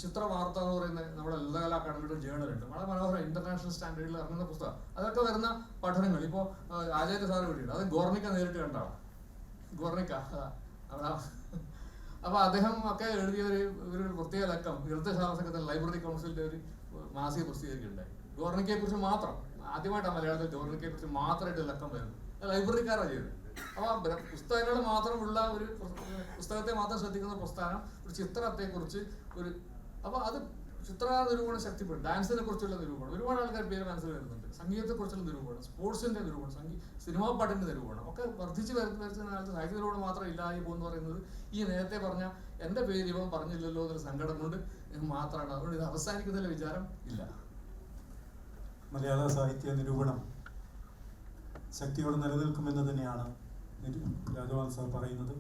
ചിത്രവാർത്ത എന്ന് പറയുന്ന നമ്മുടെ ലളിതകലാ അക്കാദമിയുടെ ജേണലുണ്ട്. വളരെ മനോഹരം, ഇന്റർനാഷണൽ സ്റ്റാൻഡേർഡിൽ ഇറങ്ങുന്ന പുസ്തകം. അതൊക്കെ വരുന്ന പഠനങ്ങൾ ഇപ്പോൾ ആചാര്യ സാറ് വേണ്ടിയിട്ട് അത് ഗോർണിക്ക നേരിട്ട് കണ്ടാണ്. ഗോർണിക്ക അവിടെ അപ്പൊ അദ്ദേഹം ഒക്കെ എഴുതിയ ഒരു പ്രത്യേക ലക്കം ഇടതുശാസ്ത്രത്തിൽ ലൈബ്രറി കൗൺസിലിന്റെ ഒരു മാസിക പ്രസിദ്ധീകരിക്കുകയുണ്ടായി. ഗോർണിക്കയെ കുറിച്ച് മാത്രം. ആദ്യമായിട്ടാണ് മലയാളത്തിൽ ഗോർണിക്കയെ കുറിച്ച് മാത്രമായിട്ട് ലക്കം വരുന്നത്. ലൈബ്രറിക്കാരാണ് ചെയ്തത്. അപ്പൊ പുസ്തകങ്ങൾ മാത്രമുള്ള ഒരു പുസ്തകത്തെ മാത്രം ശ്രദ്ധിക്കുന്ന പ്രസ്ഥാനം ഒരു ചിത്രത്തെ കുറിച്ച് ഒരു അപ്പൊ അത് ചിത്ര നിരൂപണം ശക്തിപ്പെടും. ഡാൻസിനെ കുറിച്ചുള്ള നിരൂപണം, ഒരുപാട് ആൾക്കാർ പേര് മനസ്സിൽ വരുന്നുണ്ട്. സംഗീതത്തെക്കുറിച്ചുള്ള നിരൂപണം, സ്പോർട്സിന്റെ നിരൂപണം, സിനിമാ പാട്ടിന്റെ നിരൂപണം ഒക്കെ വർദ്ധിച്ച് വരുന്ന കാലത്ത് സാഹിത്യ നിരൂപണം മാത്രം ഇല്ലാതെ പോകുമെന്ന് പറയുന്നത് ഈ നേരത്തെ പറഞ്ഞ എൻ്റെ പേര് ഇവൻ പറഞ്ഞില്ലല്ലോ എന്നൊരു സങ്കടം കൊണ്ട് മാത്രമാണ്. അതുകൊണ്ട് ഇത് അവസാനിക്കുന്നതിൽ വിചാരം ഇല്ല. മലയാള സാഹിത്യ നിരൂപണം ശക്തിയോടെ നിലനിൽക്കുമെന്ന് തന്നെയാണ് രാജഗോപാൽ സാർ പറയുന്നത്.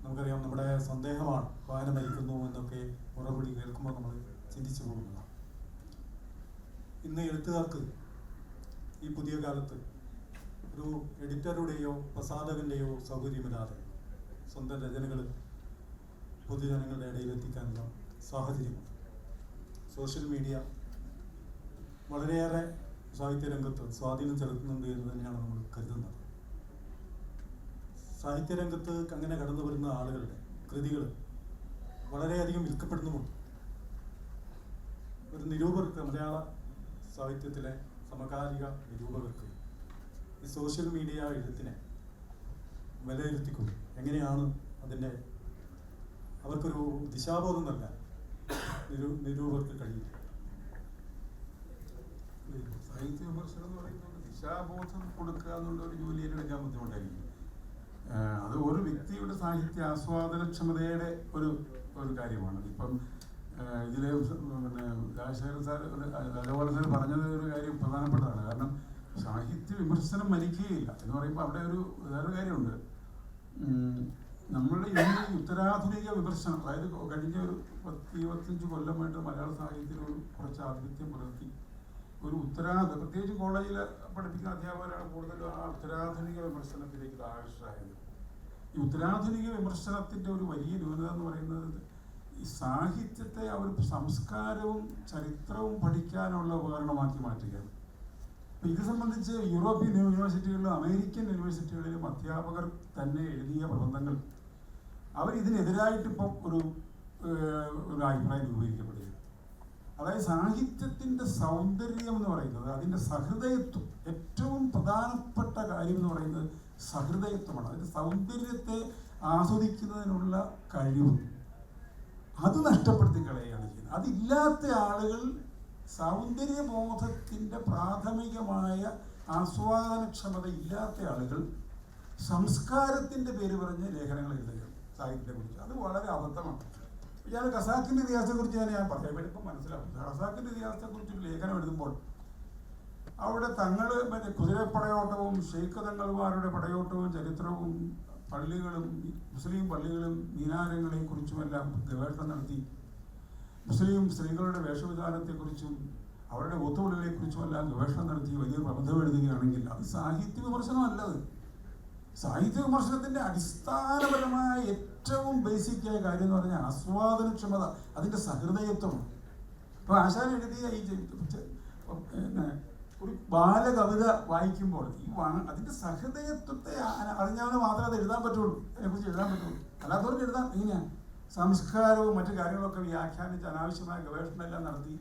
നമുക്കറിയാം, നമ്മുടെ സന്ദേഹമാണ് വായന മരിക്കുന്നു എന്നൊക്കെ ഉറവിടി കേൾക്കുമ്പോൾ നമ്മൾ ചിന്തിച്ചു പോകുന്നതാണ്. ഇന്ന് എഴുത്തുകാർക്ക് ഈ പുതിയ കാലത്ത് ഒരു എഡിറ്ററുടെയോ പ്രസാധകൻ്റെയോ സൗകര്യമില്ലാതെ സ്വന്തം രചനകൾ പൊതുജനങ്ങളുടെ ഇടയിൽ എത്തിക്കാനുള്ള സാഹചര്യമുണ്ട്. സോഷ്യൽ മീഡിയ വളരെയേറെ സാഹിത്യരംഗത്ത് സ്വാധീനം ചെലുത്തുന്നുണ്ട് എന്ന് തന്നെയാണ് നമ്മൾ കരുതുന്നത്. സാഹിത്യരംഗത്ത് അങ്ങനെ കടന്നു വരുന്ന ആളുകളുടെ കൃതികൾ വളരെയധികം വിൽക്കപ്പെടുന്നുമുണ്ട്. ഒരു നിരൂപകർക്ക്, മലയാള സാഹിത്യത്തിലെ സമകാലിക നിരൂപകർക്ക് ഈ സോഷ്യൽ മീഡിയ എഴുത്തിനെ വിലയിരുത്തിക്കൊണ്ട് എങ്ങനെയാണ് അതിൻ്റെ അവർക്കൊരു ദിശാബോധം നൽകാൻ നിരൂപകർക്ക് കഴിയും. സാഹിത്യ വിമർശനം എന്ന് പറയുന്നത് ദിശാബോധം കൊടുക്കുക എന്നുള്ള ഒരു ജോലി ഏറ്റെടുക്കാൻ ബുദ്ധിമുട്ടായിരിക്കും. അത് ഒരു വ്യക്തിയുടെ സാഹിത്യ ആസ്വാദനക്ഷമതയുടെ ഒരു കാര്യമാണ്. ഇപ്പം ഇതിൽ പിന്നെ രാജശേഖരൻ സാർ, രാജഗോപാലൻ സാർ പറഞ്ഞത് ഒരു കാര്യം പ്രധാനപ്പെട്ടതാണ്. കാരണം സാഹിത്യ വിമർശനം മരിക്കുകയില്ല എന്ന് പറയുമ്പോൾ അവിടെ വേറൊരു കാര്യമുണ്ട്. നമ്മളുടെ ഇന്ന് ഉത്തരാധുനിക വിമർശനം, അതായത് കഴിഞ്ഞ ഒരു 25 കൊല്ലമായിട്ട് മലയാള സാഹിത്യത്തിൽ കുറച്ച് ആധിപത്യം പുലർത്തി ഒരു പ്രത്യേകിച്ച് കോളേജിൽ പഠിപ്പിക്കുന്ന അധ്യാപകരാണ് കൂടുതലും ആ ഉത്തരാധുനിക വിമർശനത്തിലേക്ക് ആകർഷകരായത്. ഈ ഉത്തരാധുനിക വിമർശനത്തിൻ്റെ ഒരു വലിയ ന്യൂനത എന്ന് പറയുന്നത് ഈ സാഹിത്യത്തെ അവർ സംസ്കാരവും ചരിത്രവും പഠിക്കാനുള്ള ഉപകരണമാക്കി മാറ്റുകയാണ്. അപ്പം ഇത് സംബന്ധിച്ച് യൂറോപ്യൻ യൂണിവേഴ്സിറ്റികളിലും അമേരിക്കൻ യൂണിവേഴ്സിറ്റികളിലും അധ്യാപകർ തന്നെ എഴുതിയ പ്രബന്ധങ്ങൾ അവരിതിനെതിരായിട്ടിപ്പം ഒരു അഭിപ്രായം രൂപീകരിക്കപ്പെടുകയാണ്. അതായത് സാഹിത്യത്തിൻ്റെ സൗന്ദര്യം എന്ന് പറയുന്നത് അതിൻ്റെ സഹൃദയത്വം, ഏറ്റവും പ്രധാനപ്പെട്ട കാര്യം എന്ന് പറയുന്നത് സഹൃദയത്വമാണ്. അതിൻ്റെ സൗന്ദര്യത്തെ ആസ്വദിക്കുന്നതിനുള്ള കഴിവ് അത് നഷ്ടപ്പെടുത്തി കളയുകയാണ് ചെയ്യുന്നത്. അതില്ലാത്ത ആളുകൾ, സൗന്ദര്യബോധത്തിൻ്റെ പ്രാഥമികമായ ആസ്വാദനക്ഷമത ഇല്ലാത്ത ആളുകൾ സംസ്കാരത്തിൻ്റെ പേര് പറഞ്ഞ് ലേഖനങ്ങൾ എഴുതുകയാണ് സാഹിത്യത്തെക്കുറിച്ച്. അത് വളരെ അബദ്ധമാണ്. ഞാൻ ഖസാക്കിൻ്റെ ഇതിഹാസത്തെക്കുറിച്ച് ഞാൻ പറയാം, എളുപ്പം മനസ്സിലാവും. ഖസാക്കിൻ്റെ ഇതിഹാസത്തെക്കുറിച്ച് ഒരു ലേഖനം എഴുതുമ്പോൾ അവിടെ തങ്ങൾ കുതിരപ്പടയോട്ടവും ഷെയ്ഖ് തങ്ങൾമാരുടെ പടയോട്ടവും ചരിത്രവും പള്ളികളും മുസ്ലിം പള്ളികളും മീനാരങ്ങളെയും കുറിച്ചുമെല്ലാം ഗവേഷണം നടത്തി, മുസ്ലിം സ്ത്രീകളുടെ വേഷവിധാനത്തെക്കുറിച്ചും അവരുടെ ഒത്തുകളികളെക്കുറിച്ചുമെല്ലാം ഗവേഷണം നടത്തി വലിയ പ്രബന്ധം എഴുതുകയാണെങ്കിൽ അത് സാഹിത്യ വിമർശനമല്ലത്. സാഹിത്യ വിമർശനത്തിൻ്റെ അടിസ്ഥാനപരമായ ഏറ്റവും ബേസിക്കായ കാര്യം എന്ന് പറഞ്ഞാൽ ആസ്വാദനക്ഷമത, അതിൻ്റെ സഹൃദയത്വമാണ്. ഇപ്പോൾ ആശാൻ എഴുതിയ ഈ ഒരു ബാലകവിത വായിക്കുമ്പോൾ അതിൻ്റെ സഹൃദയത്വത്തെ അറിഞ്ഞവന് മാത്രമേ അത് എഴുതാൻ പറ്റുള്ളൂ, അതിനെക്കുറിച്ച് എഴുതാൻ പറ്റുള്ളൂ. അല്ലാത്തവർക്ക് എഴുതാൻ എങ്ങനെയാണ്? സംസ്കാരവും മറ്റു കാര്യങ്ങളൊക്കെ വ്യാഖ്യാനിച്ച് അനാവശ്യമായ ഗവേഷണം എല്ലാം നടത്തി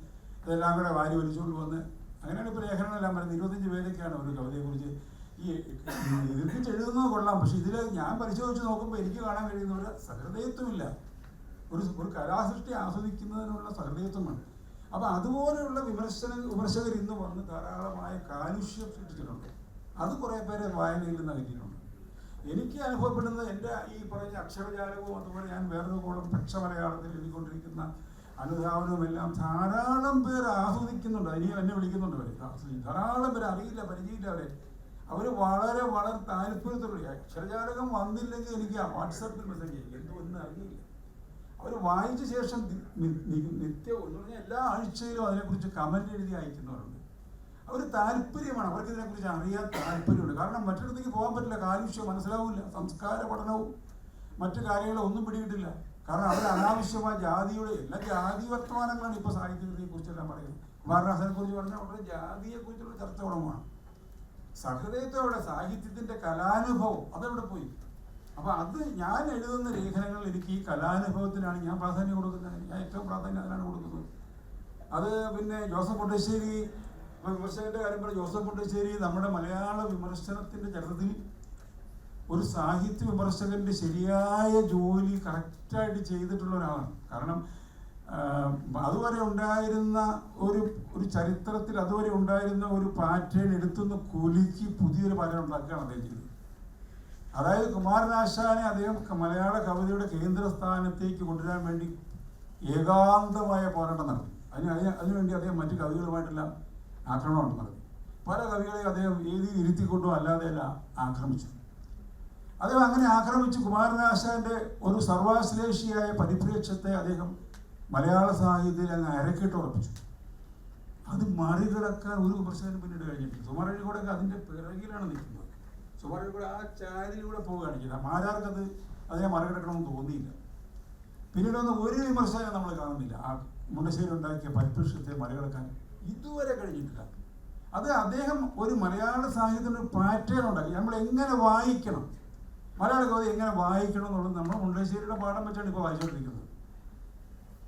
ഇതെല്ലാം കൂടെ വാരി വലിച്ചുകൊണ്ട് വന്ന് അങ്ങനെയാണ് ഇപ്പോൾ ലേഖനങ്ങളെല്ലാം പറയുന്നത്. 25 പേരൊക്കെയാണ് ഒരു കവിതയെക്കുറിച്ച് ഈ ദീർഘിച്ച് എഴുതുന്നത് കൊള്ളാം. പക്ഷെ ഇതിൽ ഞാൻ പരിശോധിച്ച് നോക്കുമ്പോൾ എനിക്ക് കാണാൻ കഴിയുന്ന ഒരു സഹൃദയത്വമില്ല. ഒരു കലാസൃഷ്ടി ആസ്വദിക്കുന്നതിനുള്ള സഹൃദയത്വമാണ്. അപ്പം അതുപോലെയുള്ള വിമർശകർ ഇന്ന് വന്ന് ധാരാളമായ കാലുഷ്യം സൃഷ്ടിച്ചിട്ടുണ്ട്. അത് കുറേ പേരെ വായനയിൽ നിന്ന് അകറ്റിയിട്ടുണ്ട്. എനിക്ക് അനുഭവപ്പെടുന്നത് എൻ്റെ ഈ പറഞ്ഞ അക്ഷരജാലവും അതുപോലെ ഞാൻ വേറൊരു കോളം പക്ഷ മലയാളത്തിൽ എഴുതിക്കൊണ്ടിരിക്കുന്ന അനുധാവനവും എല്ലാം ധാരാളം പേർ ആസ്വദിക്കുന്നുണ്ട്. ഇനിയും എന്നെ വിളിക്കുന്നുണ്ട്. അവർ ധാരാളം പേര് അറിയില്ല, പരിചയമില്ല അവർ വളരെ വളരെ താല്പര്യത്തോടെ. അക്ഷരജാലകം വന്നില്ലെങ്കിൽ എനിക്ക് വാട്സാപ്പിൽ മെസ്സേജ് ചെയ്യും, എന്തുവെന്ന് അറിയില്ല. അവർ വായിച്ച ശേഷം നിത്യവും എന്ന് പറഞ്ഞാൽ എല്ലാ ആഴ്ചയിലും അതിനെക്കുറിച്ച് കമൻ്റ് എഴുതി അയക്കുന്നവരുണ്ട്. അവർ താല്പര്യമാണ്, അവർക്ക് ഇതിനെക്കുറിച്ച് അറിയാൻ താല്പര്യമുണ്ട്. കാരണം മറ്റിടത്തേക്ക് പോകാൻ പറ്റില്ല, കാലുഷ്യം മനസ്സിലാവില്ല, സംസ്കാര പഠനവും മറ്റു കാര്യങ്ങളും ഒന്നും പിടികിട്ടില്ല. കാരണം അവർ അനാവശ്യമായ ജാതിയുടെ എല്ലാ ജാതി വർത്തമാനങ്ങളാണ് ഇപ്പോൾ സാഹിത്യത്തെക്കുറിച്ചെല്ലാം പറയുന്നത്. കുമാരനാശനെ കുറിച്ച് പറഞ്ഞാൽ വളരെ ജാതിയെക്കുറിച്ചുള്ള ചർച്ച കുറവാണ്. സഹൃദയത്തോടെ സാഹിത്യത്തിൻ്റെ കലാനുഭവം അതെവിടെ പോയി? അപ്പോൾ അത് ഞാൻ എഴുതുന്ന ലേഖനങ്ങളിൽ എനിക്ക് ഈ കലാനുഭവത്തിനാണ് ഞാൻ പ്രാധാന്യം കൊടുക്കുന്നത്. ഞാൻ ഏറ്റവും പ്രാധാന്യം അതിനാണ് കൊടുക്കുന്നത്. അത് പിന്നെ ജോസഫ് പൊട്ടശ്ശേരി വിമർശകന്റെ കാര്യം പറഞ്ഞ ജോസഫ് പൊട്ടശ്ശേരി നമ്മുടെ മലയാള വിമർശനത്തിൻ്റെ ചരിത്രത്തിൽ ഒരു സാഹിത്യ വിമർശകന്റെ ശരിയായ ജോലി കറക്റ്റായിട്ട് ചെയ്തിട്ടുള്ള ഒരാളാണ്. കാരണം അതുവരെ ഉണ്ടായിരുന്ന ഒരു ചരിത്രത്തിൽ അതുവരെ ഉണ്ടായിരുന്ന ഒരു പാറ്റേൺ എടുത്തുനിന്ന് കുലുക്കി പുതിയൊരു പാറ്റേൺ ഉണ്ടാക്കുകയാണ് അദ്ദേഹം ചെയ്തത്. അതായത് കുമാരനാശാനെ അദ്ദേഹം മലയാള കവിതയുടെ കേന്ദ്രസ്ഥാനത്തേക്ക് കൊണ്ടുവരാൻ വേണ്ടി ഏകാന്തമായ പോരാട്ടം നടത്തി. അതിനുവേണ്ടി അദ്ദേഹം മറ്റു കവികളുമായിട്ടെല്ലാം ആക്രമണം നടത്തി. പല കവികളെയും അദ്ദേഹം ഏതിൽ ഇരുത്തിക്കൊണ്ടോ അല്ലാതെയെല്ലാം ആക്രമിച്ചു. അദ്ദേഹം അങ്ങനെ ആക്രമിച്ച് കുമാരനാശാന്റെ ഒരു സർവാശ്ലേഷിയായ പരിപ്രേക്ഷ്യത്തെ അദ്ദേഹം മലയാള സാഹിത്യത്തിൽ അങ്ങ് അരക്കിട്ട് ഉറപ്പിച്ചു. അത് മറികടക്കാൻ ഒരു വിമർശകനും പിന്നീട് കഴിഞ്ഞിട്ടില്ല. സുമാരഴിക്കൂടെയൊക്കെ അതിൻ്റെ പിറകിലാണ് നിൽക്കുന്നത്. സുമാരഴിക്കൂടെ ആ ചാരിലൂടെ പോവുകയാണ് ചെയ്തത്. മാരാർക്കത് അതിനെ മറികടക്കണമെന്ന് തോന്നിയില്ല. പിന്നീടൊന്നും ഒരു വിമർശനം നമ്മൾ കാണുന്നില്ല. ആ മുണ്ടശ്ശേരി ഉണ്ടാക്കിയ പരിപ്രേക്ഷ്യത്തെ മറികടക്കാൻ ഇതുവരെ കഴിഞ്ഞിട്ടില്ല. അത് അദ്ദേഹം ഒരു മലയാള സാഹിത്യത്തിന് ഒരു പാറ്റേൺ ഉണ്ടാക്കി. നമ്മൾ എങ്ങനെ വായിക്കണം, മലയാള കവിത എങ്ങനെ വായിക്കണം എന്നുള്ളത് നമ്മൾ മുണ്ടശ്ശേരിയുടെ പാഠം വെച്ചാണ് ഇപ്പോൾ വായിച്ചുകൊണ്ടിരിക്കുന്നത്.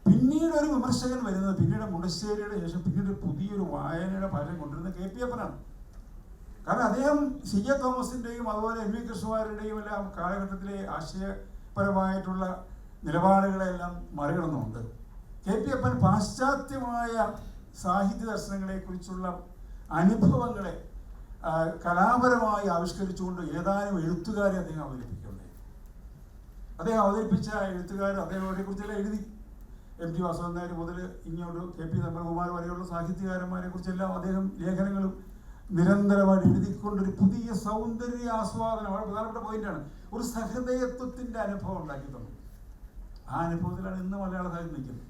പിന്നീട് ഒരു വിമർശകൻ വരുന്നത് പിന്നീട് മുണ്ടശ്ശേരിയുടെ ശേഷം പിന്നീട് പുതിയൊരു വായനയുടെ പാഠം കൊണ്ടുവരുന്ന കെ പി അപ്പനാണ്. കാരണം അദ്ദേഹം സി എ തോമസിൻ്റെയും അതുപോലെ എൻ വി കൃഷ്ണകുമാരുടെയും എല്ലാം കാലഘട്ടത്തിലെ ആശയപരമായിട്ടുള്ള നിലപാടുകളെല്ലാം മറികടന്നുണ്ട്. കെ പി അപ്പൻ പാശ്ചാത്യമായ സാഹിത്യ ദർശനങ്ങളെക്കുറിച്ചുള്ള അനുഭവങ്ങളെ കലാപരമായി ആവിഷ്കരിച്ചുകൊണ്ട് ഏതാനും എഴുത്തുകാരെ അദ്ദേഹം അവതരിപ്പിക്കുകയുണ്ടായി. അദ്ദേഹം അവതരിപ്പിച്ച എഴുത്തുകാർ അദ്ദേഹത്തെ കുറിച്ചെല്ലാം എഴുതി. എം ടി വാസുദേവൻ നായർ മുതൽ ഇങ്ങോട്ട് കെ പി തമ്പകുമാർ വരെയുള്ള സാഹിത്യകാരന്മാരെ കുറിച്ചെല്ലാം അദ്ദേഹം ലേഖനങ്ങളും നിരന്തരമായിട്ട് എഴുതിക്കൊണ്ടൊരു പുതിയ സൗന്ദര്യ ആസ്വാദനം, വളരെ പ്രധാനപ്പെട്ട പോയിന്റാണ്, ഒരു സഹൃദയത്വത്തിൻ്റെ അനുഭവം ഉണ്ടാക്കി തന്നു. ആ അനുഭവത്തിലാണ് ഇന്ന് മലയാള സാഹിത്യം നിൽക്കുന്നത്.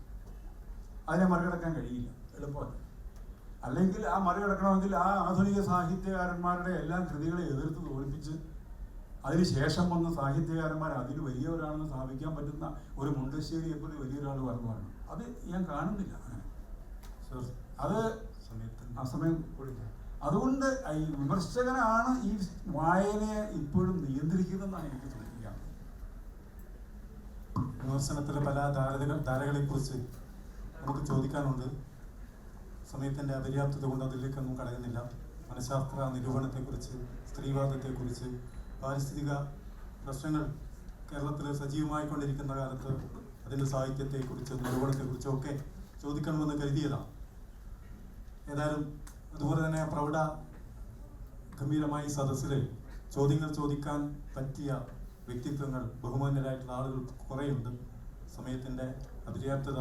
അതിനെ മറികടക്കാൻ കഴിയില്ല, എളുപ്പമല്ല. അല്ലെങ്കിൽ ആ മറികടക്കണമെങ്കിൽ ആ ആധുനിക സാഹിത്യകാരന്മാരുടെ എല്ലാം കൃതികളെ എതിർത്ത് തോൽപ്പിച്ച് അതിനുശേഷം വന്ന സാഹിത്യകാരന്മാർ അതിൽ വലിയവരാണെന്ന് സ്ഥാപിക്കാൻ പറ്റുന്ന ഒരു മുണ്ടശ്ശേരി എപ്പോഴും വലിയൊരാൾ പറഞ്ഞു പറഞ്ഞു. അത് ഞാൻ കാണുന്നില്ല അങ്ങനെ. അത് ആ സമയം അതുകൊണ്ട് ഈ വിമർശകനാണ് ഈ വായനയെ ഇപ്പോഴും നിയന്ത്രിക്കുന്നതെന്നാണ് എനിക്ക് തോന്നിക്കുക. വിമർശനത്തിലെ പല ധാരകളെ കുറിച്ച് നമുക്ക് ചോദിക്കാനുണ്ട്. സമയത്തിൻ്റെ അപര്യാപ്തത കൊണ്ട് അതിലേക്കൊന്നും കടയുന്നില്ല. മനഃശാസ്ത്ര നിരൂപണത്തെക്കുറിച്ച്, സ്ത്രീവാദത്തെക്കുറിച്ച്, പാരിസ്ഥിതിക പ്രശ്നങ്ങൾ കേരളത്തിൽ സജീവമായിക്കൊണ്ടിരിക്കുന്ന കാലത്ത് അതിൻ്റെ സാഹിത്യത്തെക്കുറിച്ച്, നിരൂപണത്തെക്കുറിച്ചും ഒക്കെ ചോദിക്കണമെന്ന് കരുതിയതാണ്. ഏതായാലും അതുപോലെ തന്നെ പ്രൗഢ ഗംഭീരമായി സദസ്സിൽ ചോദ്യങ്ങൾ ചോദിക്കാൻ പറ്റിയ വ്യക്തിത്വങ്ങൾ, ബഹുമാന്യരായിട്ടുള്ള ആളുകൾ കുറേയുണ്ട്. സമയത്തിൻ്റെ അപര്യാപ്തത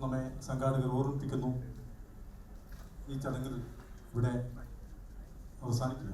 നമ്മെ സംഘാടകർ ഓർമ്മിപ്പിക്കുന്നു. ഈ ചടങ്ങിൽ ഇവിടെ അവസാനിക്കുന്നു.